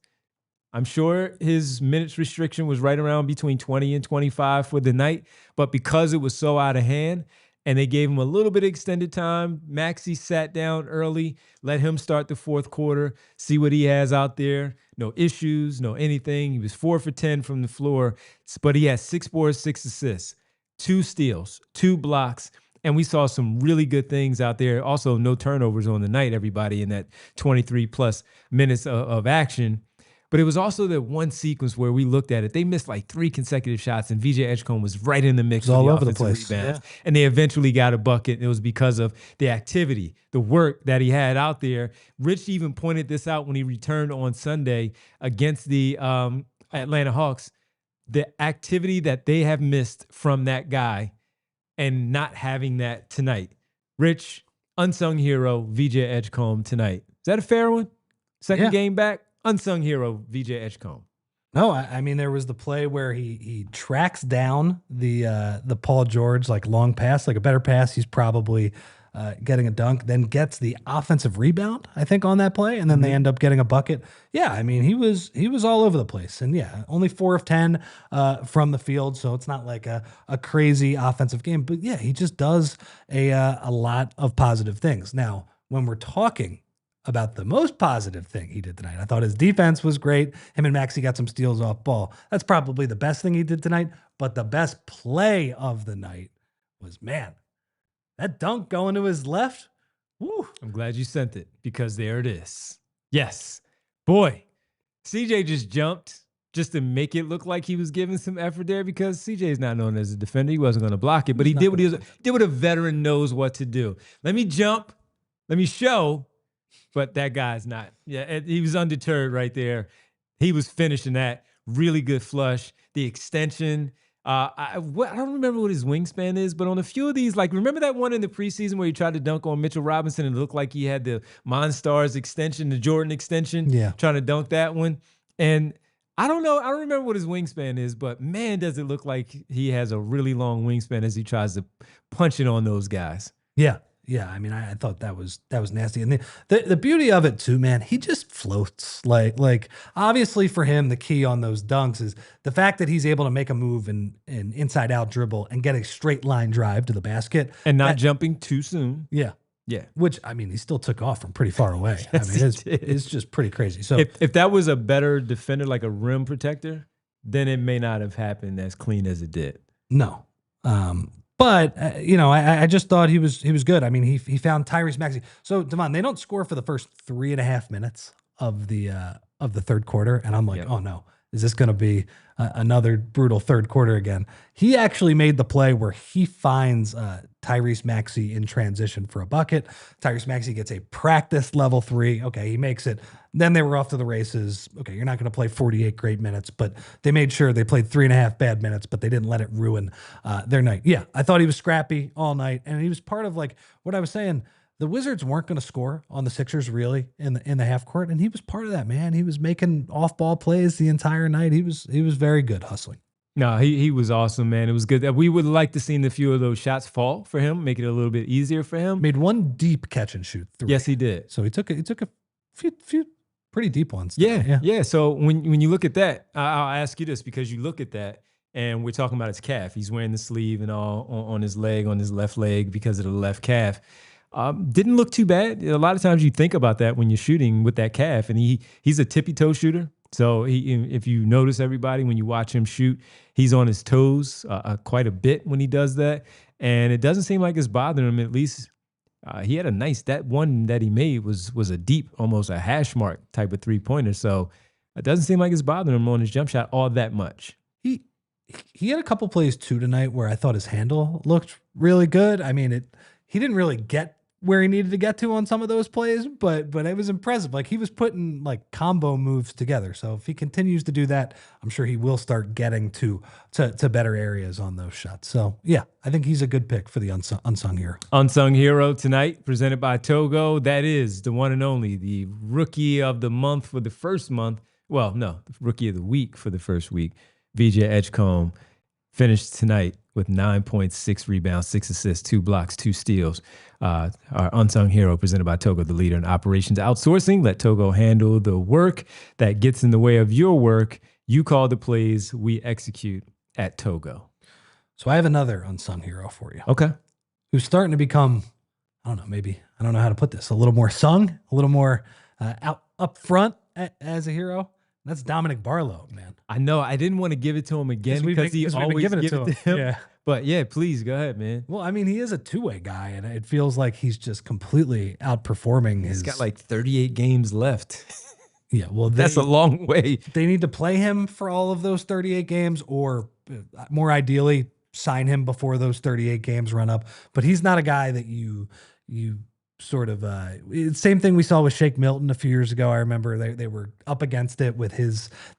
Speaker 1: I'm sure his minutes restriction was right around between 20 and 25 for the night, but because it was so out of hand and they gave him a little bit of extended time, Maxey sat down early, let him start the fourth quarter, see what he has out there. No issues, no anything. He was 4 for 10 from the floor, but he had 6 boards, 6 assists, 2 steals, 2 blocks, and we saw some really good things out there. Also, no turnovers on the night, everybody, in that 23-plus minutes of action. But it was also the one sequence where we looked at it. They missed like 3 consecutive shots, and VJ Edgecombe was right in the mix.
Speaker 2: All over the place.
Speaker 1: Rebounds. Yeah. And they eventually got a bucket. It was because of the activity, the work that he had out there. Rich even pointed this out when he returned on Sunday against the Atlanta Hawks. The activity that they have missed from that guy and not having that tonight. Rich, unsung hero, VJ Edgecombe tonight. Is that a fair one? Second game back? Unsung hero, VJ Edgecombe.
Speaker 2: No, I mean, there was the play where he tracks down the Paul George, like long pass, like a better pass. He's probably getting a dunk, then gets the offensive rebound, I think, on that play, and then they end up getting a bucket. Yeah, I mean, he was all over the place. And yeah, only 4 of 10 from the field, so it's not like a crazy offensive game. But yeah, he just does a lot of positive things. Now, when we're talking about the most positive thing he did tonight, I thought his defense was great. Him and Maxey got some steals off ball. That's probably the best thing he did tonight. But the best play of the night was, man, that dunk going to his left. Woo.
Speaker 1: I'm glad you sent it because there it is. Yes. Boy, CJ just jumped just to make it look like he was giving some effort there because CJ is not known as a defender. He wasn't going to block it, but he did what a veteran knows what to do. Let me jump. Let me show. But that guy's not. Yeah, he was undeterred right there. He was finishing that. Really good flush. The extension. I don't remember what his wingspan is, but on a few of these, like, remember that one in the preseason where he tried to dunk on Mitchell Robinson and it looked like he had the Monstars extension, the Jordan extension, trying to dunk that one. And I don't know. I don't remember what his wingspan is, but man, does it look like he has a really long wingspan as he tries to punch it on those guys.
Speaker 2: Yeah. Yeah, I mean, I thought that was nasty. And the beauty of it too, man, he just floats. Like obviously for him, the key on those dunks is the fact that he's able to make a move and inside out dribble and get a straight line drive to the basket.
Speaker 1: And not jumping too soon.
Speaker 2: Yeah. Yeah. Which, I mean, he still took off from pretty far away. Yes, I mean, it's just pretty crazy. So
Speaker 1: if that was a better defender, like a rim protector, then it may not have happened as clean as it did.
Speaker 2: No. But, I just thought he was good. I mean, he found Tyrese Maxey. So, Devon, they don't score for the first 3.5 minutes of the third quarter. And I'm like, oh, no, is this going to be another brutal third quarter again? He actually made the play where he finds Tyrese Maxey in transition for a bucket. Tyrese Maxey gets a practice level 3. Okay, he makes it. Then they were off to the races. Okay, you're not going to play 48 great minutes, but they made sure they played 3.5 bad minutes, but they didn't let it ruin their night. Yeah, I thought he was scrappy all night, and he was part of like what I was saying. The Wizards weren't going to score on the Sixers really in the half court, and he was part of that, man. He was making off-ball plays the entire night. He was very good hustling.
Speaker 1: No, he was awesome, man. It was good. We would like to see a few of those shots fall for him, make it a little bit easier for him.
Speaker 2: Made one deep catch and shoot 3.
Speaker 1: Yes, he did.
Speaker 2: So he took a few pretty deep ones.
Speaker 1: Yeah. So when you look at that, I'll ask you this, because you look at that and we're talking about his calf. He's wearing the sleeve and all on his leg, on his left leg because of the left calf. Didn't look too bad. A lot of times you think about that when you're shooting with that calf, and he's a tippy toe shooter. So if you notice, everybody, when you watch him shoot, he's on his toes quite a bit when he does that. And it doesn't seem like it's bothering him. At least he had that one that he made was a deep, almost a hash mark type of 3-pointer. So it doesn't seem like it's bothering him on his jump shot all that much.
Speaker 2: He had a couple plays too tonight where I thought his handle looked really good. I mean, he didn't really get where he needed to get to on some of those plays, but it was impressive. Like, he was putting like combo moves together. So if he continues to do that, I'm sure he will start getting to better areas on those shots. So yeah, I think he's a good pick for the unsung hero.
Speaker 1: Unsung hero tonight, presented by Togo. That is the one and only, the rookie of the month for the first month. Well, no, the rookie of the week for the first week. VJ Edgecombe finished tonight with 9 points, 6 rebounds, 6 assists, 2 blocks, 2 steals. Our unsung hero, presented by Togo, the leader in operations outsourcing. Let Togo handle the work that gets in the way of your work. You call the plays, we execute at Togo.
Speaker 2: So I have another unsung hero for you.
Speaker 1: Okay.
Speaker 2: Who's starting to become, I don't know how to put this, a little more sung, a little more out up front as a hero. That's Dominick Barlow, man.
Speaker 1: I know. I didn't want to give it to him again because he always gives it to him.
Speaker 2: Yeah.
Speaker 1: But yeah, please go ahead, man.
Speaker 2: Well, I mean, he is a two-way guy, and it feels like he's just completely outperforming his.
Speaker 1: He's got like 38 games left.
Speaker 2: Yeah, well,
Speaker 1: that's a long way.
Speaker 2: They need to play him for all of those 38 games, or more ideally, sign him before those 38 games run up. But he's not a guy that you sort of same thing we saw with Shake Milton a few years ago. I remember they were up against it with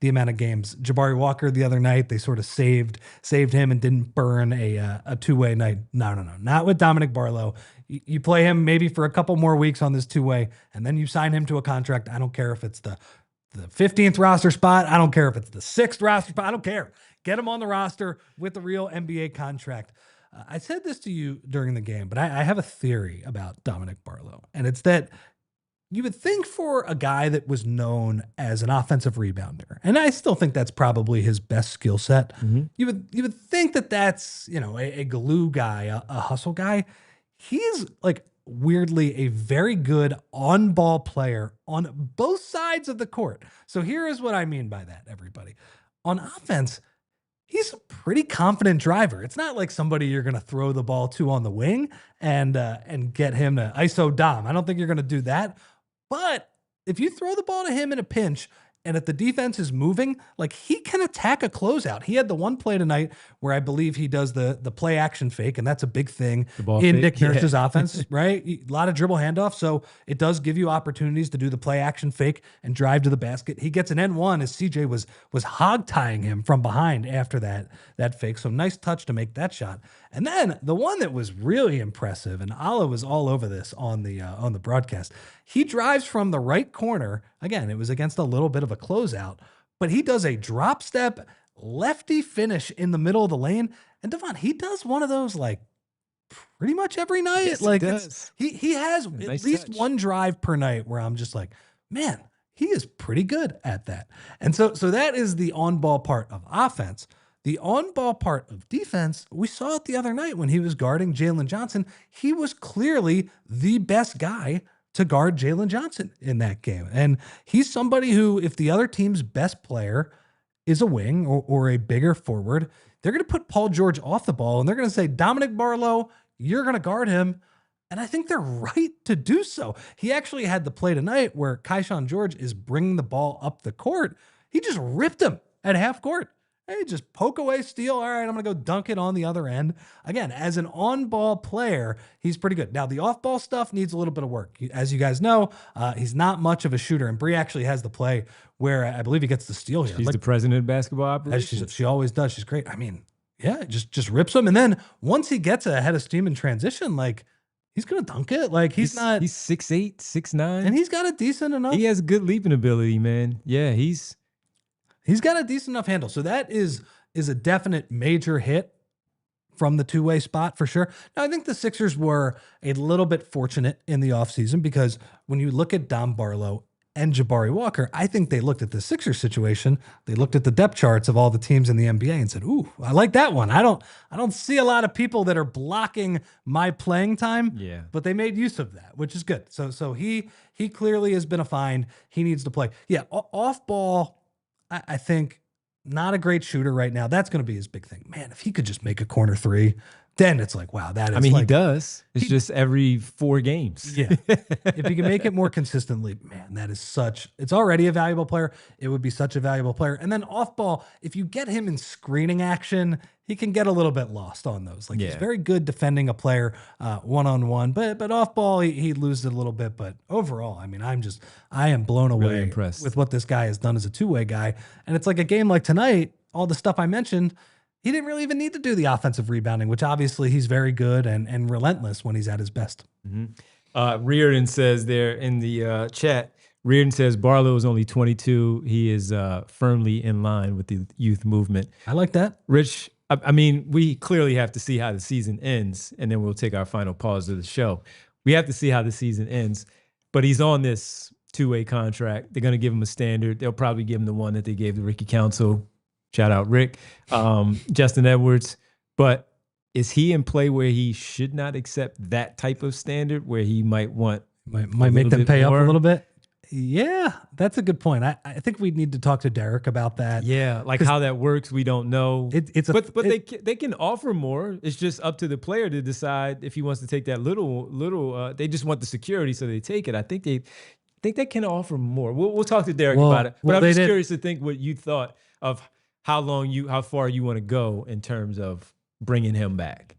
Speaker 2: the amount of games. Jabari Walker the other night, they sort of saved him and didn't burn a two-way night. No, not with Dominick Barlow. You play him maybe for a couple more weeks on this two-way, and then you sign him to a contract. I don't care if it's the 15th roster spot. I don't care if it's the 6th roster spot. I don't care. Get him on the roster with the real NBA contract. I said this to you during the game, but I have a theory about Dominick Barlow, and it's that you would think for a guy that was known as an offensive rebounder, and I still think that's probably his best skill set. Mm-hmm. You would think that that's, a glue guy, a hustle guy. He's like weirdly a very good on-ball player on both sides of the court. So here is what I mean by that, everybody. On offense, he's a pretty confident driver. It's not like somebody you're going to throw the ball to on the wing and get him to ISO Dom. I don't think you're going to do that. But if you throw the ball to him in a pinch, and if the defense is moving, like, he can attack a closeout. He had the one play tonight where I believe he does the play action fake, and that's a big thing in Nick Nurse's offense, right? A lot of dribble handoff, so it does give you opportunities to do the play action fake and drive to the basket. He gets an N1 as CJ was hog tying him from behind after that fake. So nice touch to make that shot. And then the one that was really impressive, and Ala was all over this on the broadcast. He drives from the right corner. Again, it was against a little bit of a closeout, but he does a drop step lefty finish in the middle of the lane. And Devon, he does one of those like pretty much every night.
Speaker 1: Yes,
Speaker 2: like
Speaker 1: he does.
Speaker 2: He has at least one drive per night where I'm just like, man, he is pretty good at that. And so that is the on-ball part of offense. The on-ball part of defense, we saw it the other night when he was guarding Jalen Johnson. He was clearly the best guy to guard Jalen Johnson in that game. And he's somebody who, if the other team's best player is a wing or a bigger forward, they're going to put Paul George off the ball, and they're going to say, Dominick Barlow, you're going to guard him. And I think they're right to do so. He actually had the play tonight where Kyshawn George is bringing the ball up the court. He just ripped him at half court. Hey, just poke away, steal. All right, I'm going to go dunk it on the other end. Again, as an on-ball player, he's pretty good. Now, the off-ball stuff needs a little bit of work. As you guys know, he's not much of a shooter, and Bree actually has the play where I believe he gets the steal here.
Speaker 1: She's the president of basketball operations.
Speaker 2: She always does. She's great. I mean, yeah, just rips him. And then once he gets ahead of steam in transition, like, he's going to dunk it. Like, he's
Speaker 1: 6'8", 6'9".
Speaker 2: And he's got a decent enough.
Speaker 1: He has good leaping ability, man. Yeah, he's
Speaker 2: got a decent enough handle. So that is a definite major hit from the two-way spot for sure. Now, I think the Sixers were a little bit fortunate in the offseason because when you look at Dom Barlow and Jabari Walker, I think they looked at the Sixers situation. They looked at the depth charts of all the teams in the NBA and said, ooh, I like that one. I don't see a lot of people that are blocking my playing time.
Speaker 1: Yeah.
Speaker 2: But they made use of that, which is good. So he clearly has been a find. He needs to play. Yeah, off ball, I think not a great shooter right now. That's going to be his big thing. Man, if he could just make a corner three, then it's like, wow, that is.
Speaker 1: I mean, he does. It's just every 4 games.
Speaker 2: Yeah. If he can make it more consistently, man, that is it's already a valuable player. It would be such a valuable player. And then off ball, if you get him in screening action, he can get a little bit lost on those. Like, he's very good defending a player one-on-one, but off ball, he loses it a little bit. But overall, I mean, I am blown away
Speaker 1: really impressed
Speaker 2: with what this guy has done as a two-way guy. And it's like a game like tonight, all the stuff I mentioned, he didn't really even need to do the offensive rebounding, which obviously he's very good and relentless when he's at his best.
Speaker 1: Mm-hmm. Reardon says there in the chat, Reardon says Barlow is only 22. He is firmly in line with the youth movement.
Speaker 2: I like that.
Speaker 1: Rich, I mean, we clearly have to see how the season ends, and then we'll take our final pause of the show. We have to see how the season ends, but he's on this two-way contract. They're going to give him a standard. They'll probably give him the one that they gave the Ricky Council. Shout out Rick, Justin Edwards. But is he in play where he should not accept that type of standard, where he might
Speaker 2: make them pay up a little bit? Yeah, that's a good point. I think we need to talk to Derek about that.
Speaker 1: Yeah, like how that works, we don't know. But they can offer more. It's just up to the player to decide if he wants to take that little. They just want the security, so they take it. I think they can offer more. We'll talk to Derek about it. But I'm just curious to think what you thought of how far you want to go in terms of bringing him back.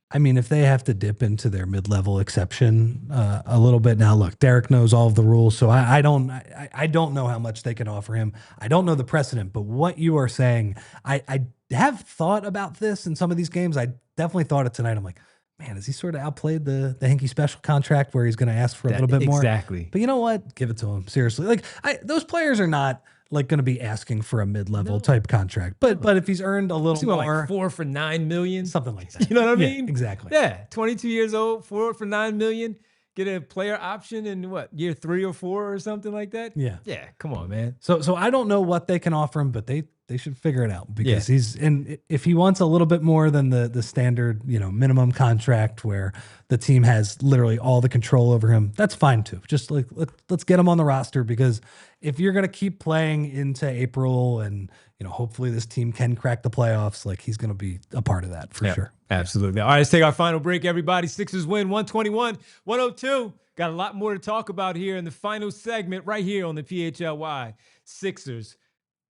Speaker 2: I mean, if they have to dip into their mid-level exception a little bit now, look, Derek knows all of the rules, so I don't know how much they can offer him. I don't know the precedent, but what you are saying, I have thought about this in some of these games. I definitely thought it tonight. I'm like, man, has he sort of outplayed the Hinkie special contract where he's going to ask for a little bit more?
Speaker 1: Exactly.
Speaker 2: But you know what? Give it to him. Seriously. Like, those players are not like going to be asking for a mid-level type contract. But if he's earned a little more,
Speaker 1: like 4 for $9 million,
Speaker 2: something like that.
Speaker 1: You know what I mean?
Speaker 2: Exactly.
Speaker 1: Yeah, 22 years old, 4 for $9 million. Get a player option in what, year 3 or 4 or something like that?
Speaker 2: Yeah.
Speaker 1: Yeah, come on, man.
Speaker 2: So I don't know what they can offer him, but they should figure it out because if he wants a little bit more than the standard, minimum contract where the team has literally all the control over him, that's fine too. Just like let's get him on the roster, because if you're going to keep playing into April and hopefully this team can crack the playoffs, like he's going to be a part of that for sure.
Speaker 1: Absolutely. All right, let's take our final break, everybody. Sixers win 121-102. Got a lot more to talk about here in the final segment right here on the PHLY Sixers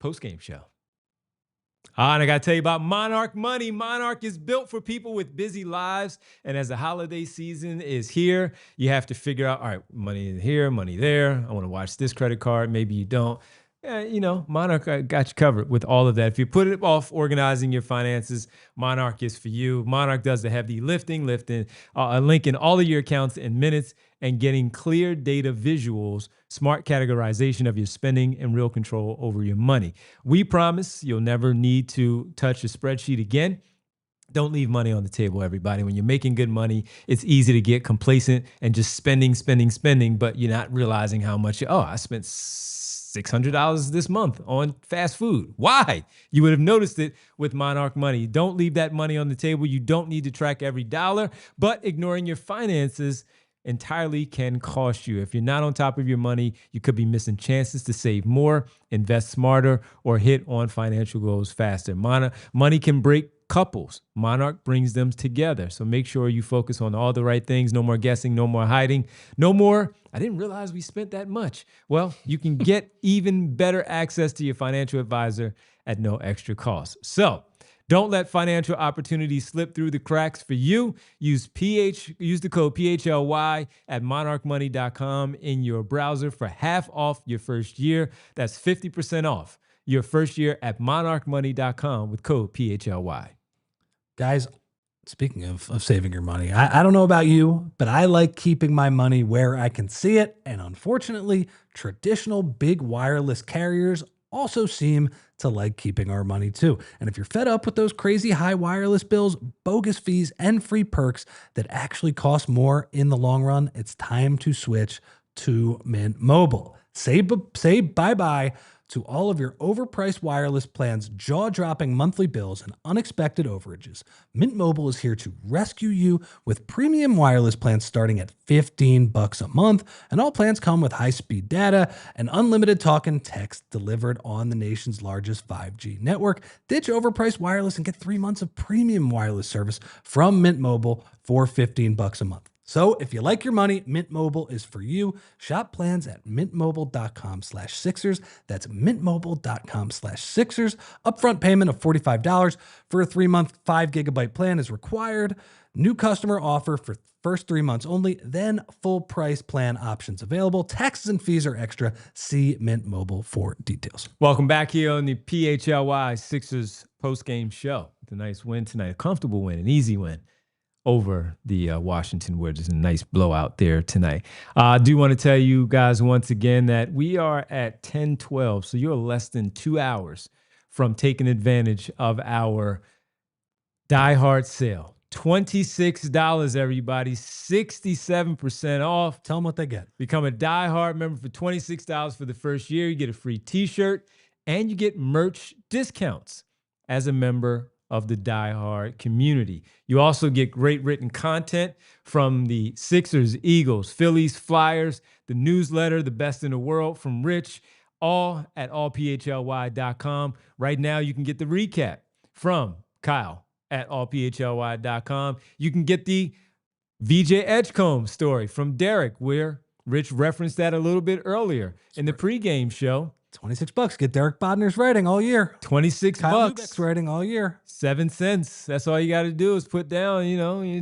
Speaker 1: postgame show. And I got to tell you about Monarch Money. Monarch is built for people with busy lives. And as the holiday season is here, you have to figure out, all right, money here, money there. I want to watch this credit card. Maybe you don't. Monarch got you covered with all of that. If you put it off organizing your finances, Monarch is for you. Monarch does the heavy lifting, linking all of your accounts in minutes and getting clear data visuals, smart categorization of your spending, and real control over your money. We promise you'll never need to touch a spreadsheet again. Don't leave money on the table, everybody. When you're making good money, it's easy to get complacent and just spending, but you're not realizing how much, I spent $600 this month on fast food. Why? You would have noticed it with Monarch Money. Don't leave that money on the table. You don't need to track every dollar, but ignoring your finances entirely can cost you. If you're not on top of your money, you could be missing chances to save more, invest smarter, or hit on financial goals faster. Money can break couples. Monarch brings them together. So make sure you focus on all the right things. No more guessing, no more hiding, no more, I didn't realize we spent that much. Well, you can get even better access to your financial advisor at no extra cost. So don't let financial opportunities slip through the cracks for you. Use the code PHLY at monarchmoney.com in your browser for half off your first year. That's 50% off your first year at monarchmoney.com with code PHLY.
Speaker 2: Guys, speaking of saving your money, I don't know about you, but I like keeping my money where I can see it. And unfortunately, traditional big wireless carriers also seem to like keeping our money too. And if you're fed up with those crazy high wireless bills, bogus fees, and free perks that actually cost more in the long run, it's time to switch to Mint Mobile. Say bye-bye to all of your overpriced wireless plans, jaw-dropping monthly bills, and unexpected overages. Mint Mobile is here to rescue you with premium wireless plans starting at $15 a month, and all plans come with high-speed data and unlimited talk and text delivered on the nation's largest 5G network. Ditch overpriced wireless and get 3 months of premium wireless service from Mint Mobile for $15 a month. So if you like your money, Mint Mobile is for you. Shop plans at mintmobile.com/Sixers. That's mintmobile.com/Sixers. Upfront payment of $45 for a 3-month 5 GB plan is required. New customer offer for first 3 months only, then full price plan options available. Taxes and fees are extra. See Mint Mobile for details.
Speaker 1: Welcome back here on the PHLY Sixers postgame show. It's a nice win tonight, a comfortable win, an easy win over the Washington Wizards. A nice blowout there tonight. I do want to tell you guys once again that we are at 10:12, so you're less than 2 hours from taking advantage of our Diehards sale. $26, everybody, 67% off.
Speaker 2: Tell them what they get.
Speaker 1: Become a Diehard member for $26 for the first year. You get a free t-shirt and you get merch discounts as a member of the Diehard community. You also get great written content from the Sixers, Eagles, Phillies, Flyers, the newsletter, The Best in the World from Rich, all at allphly.com. Right now, you can get the recap from Kyle at allphly.com. You can get the VJ Edgecombe story from Derek, where Rich referenced that a little bit earlier in the pregame show.
Speaker 2: $26. Get Derek Bodner's writing all year.
Speaker 1: $26.
Speaker 2: Kyle Lubek's writing all year.
Speaker 1: 7 cents. That's all you got to do is put down,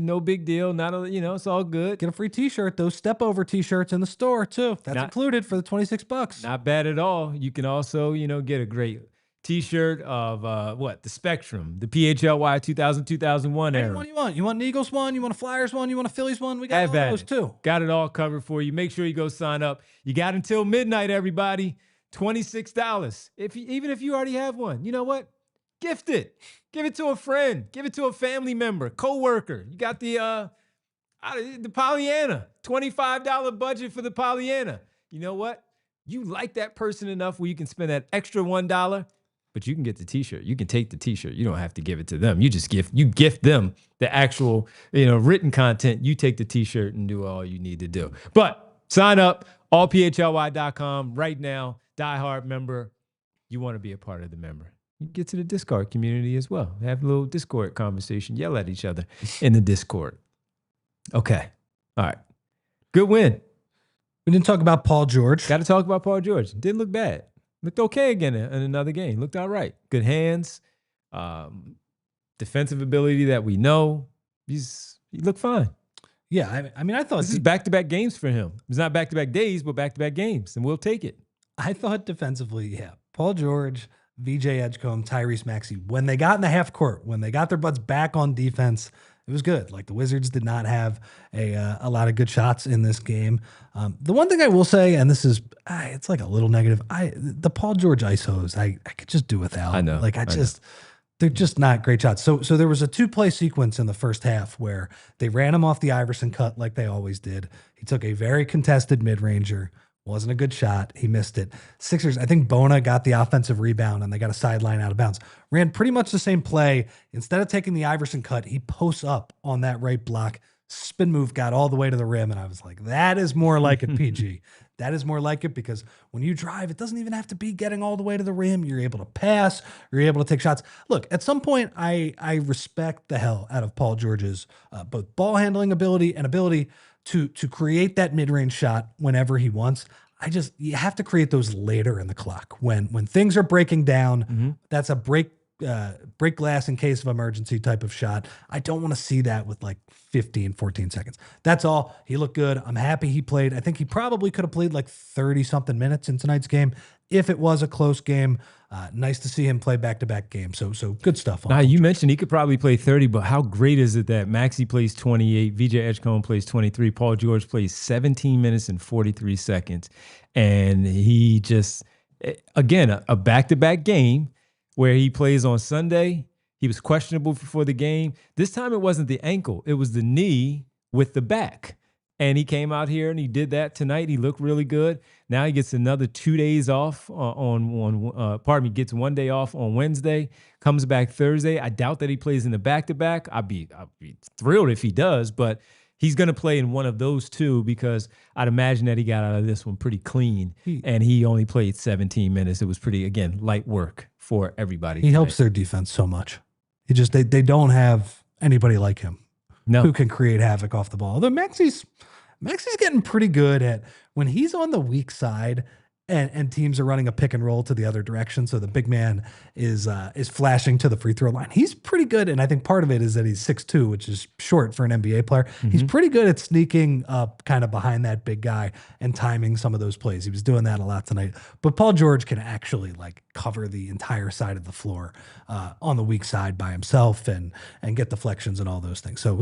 Speaker 1: no big deal. It's all good.
Speaker 2: Get a free t-shirt. Those step over t-shirts in the store too. That's included for the $26.
Speaker 1: Not bad at all. You can also, get a great t-shirt of the Spectrum, the PHLY 2000-2001 era.
Speaker 2: Anyone you want. You want an Eagles one, you want a Flyers one, you want a Phillies one, we got all those too.
Speaker 1: Got it all covered for you. Make sure you go sign up. You got until midnight, everybody. $26. Even if you already have one, you know what? Gift it. Give it to a friend. Give it to a family member, coworker. You got the Pollyanna, $25 budget for the Pollyanna. You know what? You like that person enough where you can spend that extra $1, but you can get the t-shirt. You can take the t-shirt. You don't have to give it to them. You gift them the actual, written content. You take the t-shirt and do all you need to do. But sign up, allphly.com right now. Diehard member. You want to be a part of the member. You get to the Discord community as well. Have a little Discord conversation. Yell at each other in the Discord. Okay. All right. Good win.
Speaker 2: We didn't talk about Paul George.
Speaker 1: Got to talk about Paul George. Didn't look bad. Looked okay again in another game. Looked all right. Good hands. Defensive ability that we know. He looked fine.
Speaker 2: Yeah, I thought
Speaker 1: this is back-to-back games for him. It's not back-to-back days, but back-to-back games, and we'll take it.
Speaker 2: I thought defensively, yeah. Paul George, VJ Edgecombe, Tyrese Maxey, when they got in the half court, when they got their butts back on defense, it was good. Like the Wizards did not have a lot of good shots in this game. The one thing I will say, and this is, it's like a little negative. The Paul George ISOs, I could just do without.
Speaker 1: I know.
Speaker 2: They're just not great shots. So there was a 2-play sequence in the first half where they ran him off the Iverson cut like they always did. He took a very contested mid-ranger. Wasn't a good shot. He missed it. Sixers, I think Bona got the offensive rebound and they got a sideline out of bounds. Ran pretty much the same play. Instead of taking the Iverson cut, he posts up on that right block. spin move got all the way to the rim. And I was like, that is more like it, PG. That is more like it, because when you drive, it doesn't even have to be getting all the way to the rim. You're able to pass. You're able to take shots. Look, at some point, I respect the hell out of Paul George's both ball handling ability and ability to create that mid-range shot whenever he wants. You have to create those later in the clock when things are breaking down. That's a break glass in case of emergency type of shot. I don't want to see that with like 15, 14 seconds. That's all. He looked good. I'm happy he played. I think he probably could have played like 30 something minutes in tonight's game if it was a close game. Nice to see him play back-to-back games. So good stuff.
Speaker 1: Now, you mentioned he could probably play 30, but how great is it that Maxey plays 28, VJ Edgecombe plays 23, Paul George plays 17 minutes and 43 seconds. And he just, again, a back-to-back game where he plays on Sunday. He was questionable before the game. This time it wasn't the ankle. It was the knee with the back. And he came out here and he did that tonight. He looked really good. Now he gets another 2 days off gets 1 day off on Wednesday, comes back Thursday. I doubt that he plays in the back-to-back. I'd be thrilled if he does, but he's going to play in one of those two, because I'd imagine that he got out of this one pretty clean, and he only played 17 minutes. It was pretty, again, light work for everybody.
Speaker 2: He helps their defense so much. They don't have anybody like him who can create havoc off the ball. Although Maxey's getting pretty good at when he's on the weak side and teams are running a pick and roll to the other direction. So the big man is flashing to the free throw line. He's pretty good. And I think part of it is that he's 6'2", which is short for an NBA player. He's pretty good at sneaking up kind of behind that big guy and timing some of those plays. He was doing that a lot tonight. But Paul George can actually like cover the entire side of the floor on the weak side by himself and get deflections and all those things. So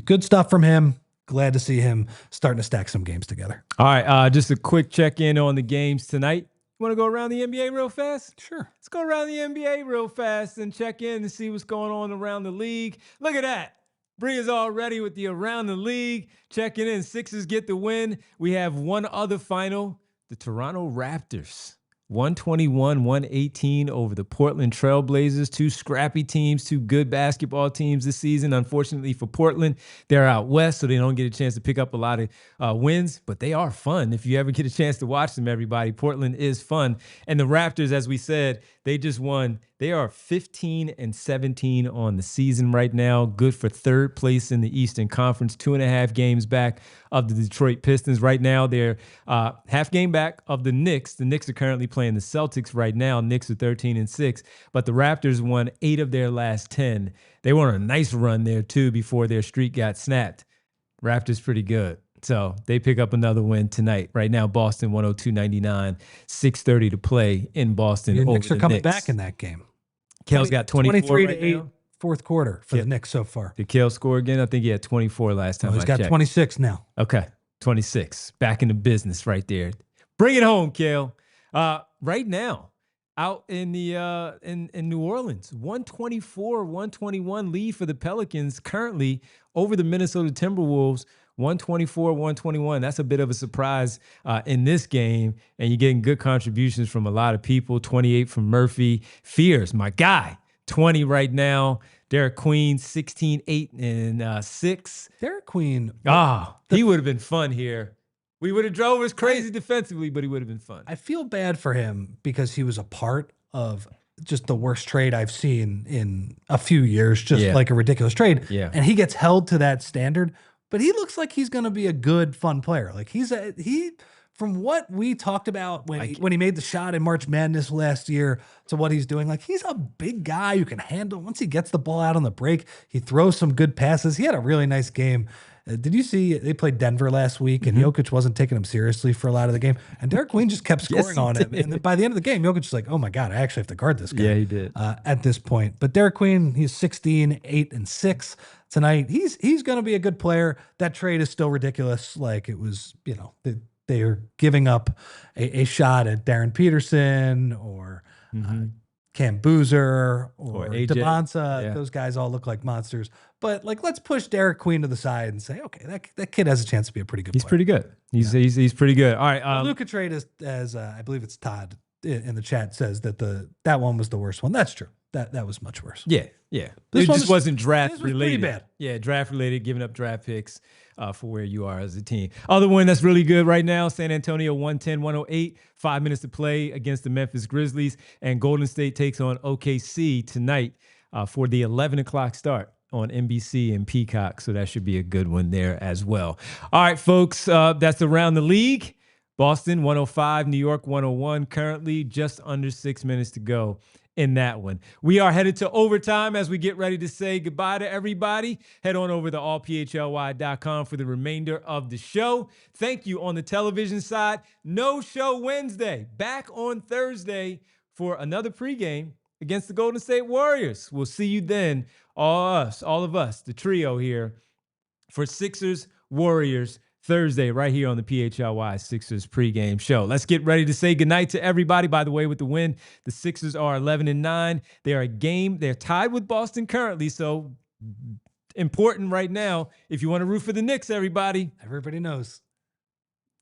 Speaker 2: good stuff from him. Glad to see him starting to stack some games together.
Speaker 1: All right, just a quick check-in on the games tonight. You want to go around the NBA real fast?
Speaker 2: Sure.
Speaker 1: Let's go around the NBA real fast and check in and see what's going on around the league. Look at that. Bree is all ready with the around the league. Checking in. Sixers get the win. We have one other final. The Toronto Raptors. 121-118 over the Portland Trail Blazers. Two scrappy teams, two good basketball teams this season. Unfortunately for Portland, they're out west, so they don't get a chance to pick up a lot of wins, but they are fun. If you ever get a chance to watch them, everybody, Portland is fun. And the Raptors, as we said, they just won. They are 15-17 on the season right now. Good for third place in the Eastern Conference. 2.5 games back of the Detroit Pistons. Right now, they're half game back of the Knicks. The Knicks are currently playing the Celtics right now. Knicks are 13-6. But the Raptors won 8 of their last 10. They were on a nice run there, too, before their streak got snapped. Raptors pretty good. So they pick up another win tonight. Right now, Boston 102-99, 6:30 to play in Boston.
Speaker 2: The Knicks are coming back in that game.
Speaker 1: Kale's got
Speaker 2: 23
Speaker 1: right
Speaker 2: to 8,
Speaker 1: now.
Speaker 2: fourth quarter for the Knicks so far.
Speaker 1: Did Kale score again? I think he had 24 last time.
Speaker 2: He's got 26 now.
Speaker 1: Okay, 26. Back in the business right there. Bring it home, Kale. Right now, out in the in New Orleans, 124-121 lead for the Pelicans currently over the Minnesota Timberwolves. 124-121. That's a bit of a surprise in this game, and you're getting good contributions from a lot of people. 28 from Murphy. Fears, my guy, 20 right now. Derek Queen, 16, 8, and 6.
Speaker 2: Derek Queen.
Speaker 1: He would have been fun here. We would have drove us crazy defensively, but he would have been fun.
Speaker 2: I feel bad for him because he was a part of just the worst trade I've seen in a few years, like a ridiculous trade.
Speaker 1: Yeah.
Speaker 2: And he gets held to that standard. But he looks like he's going to be a good, fun player. Like from what we talked about when he made the shot in March Madness last year to what he's doing, like he's a big guy who can handle. Once he gets the ball out on the break, he throws some good passes. He had a really nice game. Did you see they played Denver last week and Jokic wasn't taking him seriously for a lot of the game? And Derek Queen just kept scoring on him. And then by the end of the game, Jokic was like, oh my God, I actually have to guard this guy.
Speaker 1: Yeah, he did.
Speaker 2: At this point. But Derek Queen, he's 16, 8, and 6 tonight. He's going to be a good player. That trade is still ridiculous. Like it was, they are giving up a shot at Darren Peterson or Cam Boozer or Devonta. Yeah. Those guys all look like monsters. But like, let's push Derek Queen to the side and say, okay, that kid has a chance to be a pretty good player.
Speaker 1: He's pretty good. He's pretty good. All right.
Speaker 2: Luka trade is as I believe it's Todd in the chat says that that one was the worst one. That's true. that was much worse.
Speaker 1: Yeah. It just wasn't draft related.
Speaker 2: Pretty bad.
Speaker 1: Yeah, draft related, giving up draft picks for where you are as a team. Other one that's really good right now, San Antonio 110-108, 5 minutes to play against the Memphis Grizzlies, and Golden State takes on OKC tonight for the 11 o'clock start on NBC and Peacock. So that should be a good one there as well. All right, folks, that's around the league. Boston 105, New York 101, currently just under 6 minutes to go in that one. We are headed to overtime as we get ready to say goodbye to everybody. Head on over to allphly.com for the remainder of the show. Thank you on the television side. No show Wednesday. Back on Thursday for another pregame against the Golden State Warriors. We'll see you then, all of us, the trio here, for Sixers Warriors Thursday, right here on the PHLY Sixers pregame show. Let's get ready to say goodnight to everybody. By the way, with the win, the Sixers are 11-9. They're tied with Boston currently, so important right now. If you want to root for the Knicks, everybody.
Speaker 2: Everybody knows.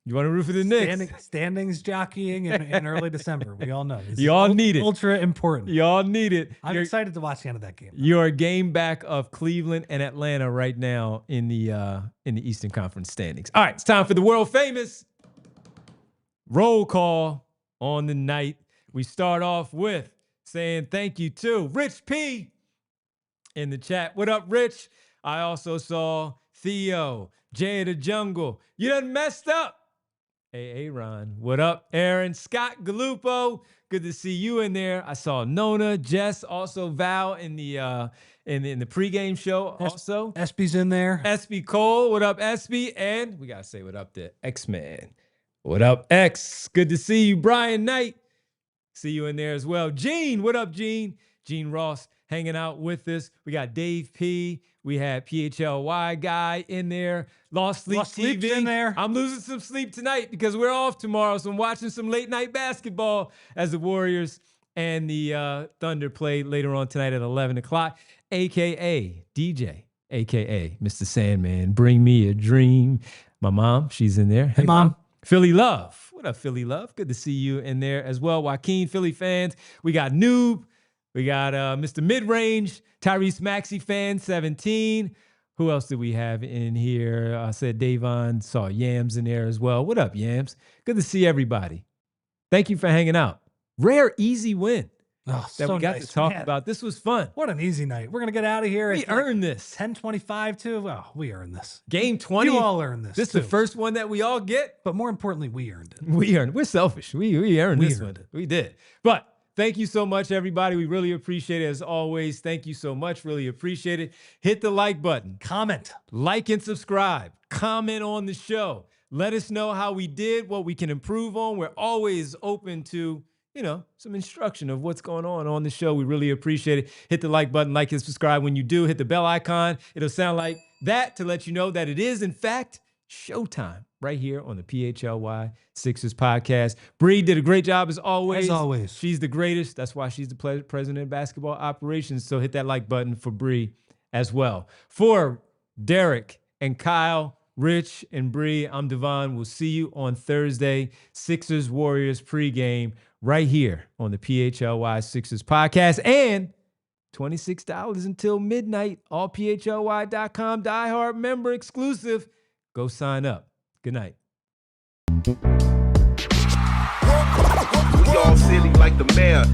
Speaker 1: You want to root for the Knicks?
Speaker 2: Standings jockeying in early December. We all know.
Speaker 1: You all need it.
Speaker 2: Ultra important.
Speaker 1: You all need it.
Speaker 2: I'm excited to watch the end of that game.
Speaker 1: You're a game back of Cleveland and Atlanta right now in the Eastern Conference standings. All right, it's time for the world famous roll call on the night. We start off with saying thank you to Rich P in the chat. What up, Rich? I also saw Theo, Jay of the Jungle. You done messed up. Hey, Ron. What up, Aaron? Scott Galupo. Good to see you in there. I saw Nona, Jess, also Val in the pregame show. Also,
Speaker 2: SB's in there.
Speaker 1: SB Cole. What up, SB? And we gotta say what up to X-Man. What up, X? Good to see you, Brian Knight. See you in there as well. Gene. What up, Gene? Gene Ross hanging out with us. We got Dave P. We had PHLY guy in there. Lost Sleep TV
Speaker 2: in there.
Speaker 1: I'm losing some sleep tonight because we're off tomorrow. So I'm watching some late night basketball as the Warriors and the Thunder play later on tonight at 11 o'clock. AKA DJ, AKA Mr. Sandman. Bring me a dream. My mom, she's in there.
Speaker 2: Hey, Mom.
Speaker 1: Philly Love. What up, Philly Love? Good to see you in there as well. Joaquin, Philly fans. We got Noob. We got Mr. Midrange, Tyrese Maxey fan 17. Who else did we have in here? I said Davon, saw Yams in there as well. What up, Yams? Good to see everybody. Thank you for hanging out. Rare, easy win that we got to talk about. This was fun.
Speaker 2: What an easy night. We're going to get out of here.
Speaker 1: We earned this.
Speaker 2: 10:25 too. Well, we earned this.
Speaker 1: Game 20.
Speaker 2: You all earned this.
Speaker 1: This is the first one that we all get.
Speaker 2: But more importantly, we earned it.
Speaker 1: We earned it. We're selfish. We earned this one. We did. But thank you so much, everybody. We really appreciate it as always. Thank you so much. Really appreciate it. Hit the like button.
Speaker 2: Comment.
Speaker 1: Like and subscribe. Comment on the show. Let us know how we did, what we can improve on. We're always open to, some instruction of what's going on the show. We really appreciate it. Hit the like button, like and subscribe. When you do, hit the bell icon. It'll sound like that to let you know that it is, in fact, showtime right here on the PHLY Sixers podcast. Bree did a great job as always.
Speaker 2: As always.
Speaker 1: She's the greatest. That's why she's the president of basketball operations. So hit that like button for Bree as well. For Derek and Kyle, Rich and Bree, I'm Devon. We'll see you on Thursday. Sixers Warriors pregame right here on the PHLY Sixers podcast. And $26 until midnight. Allphly.com. Diehard member exclusive. Go sign up. Good night.
Speaker 3: We all silly like the mayor.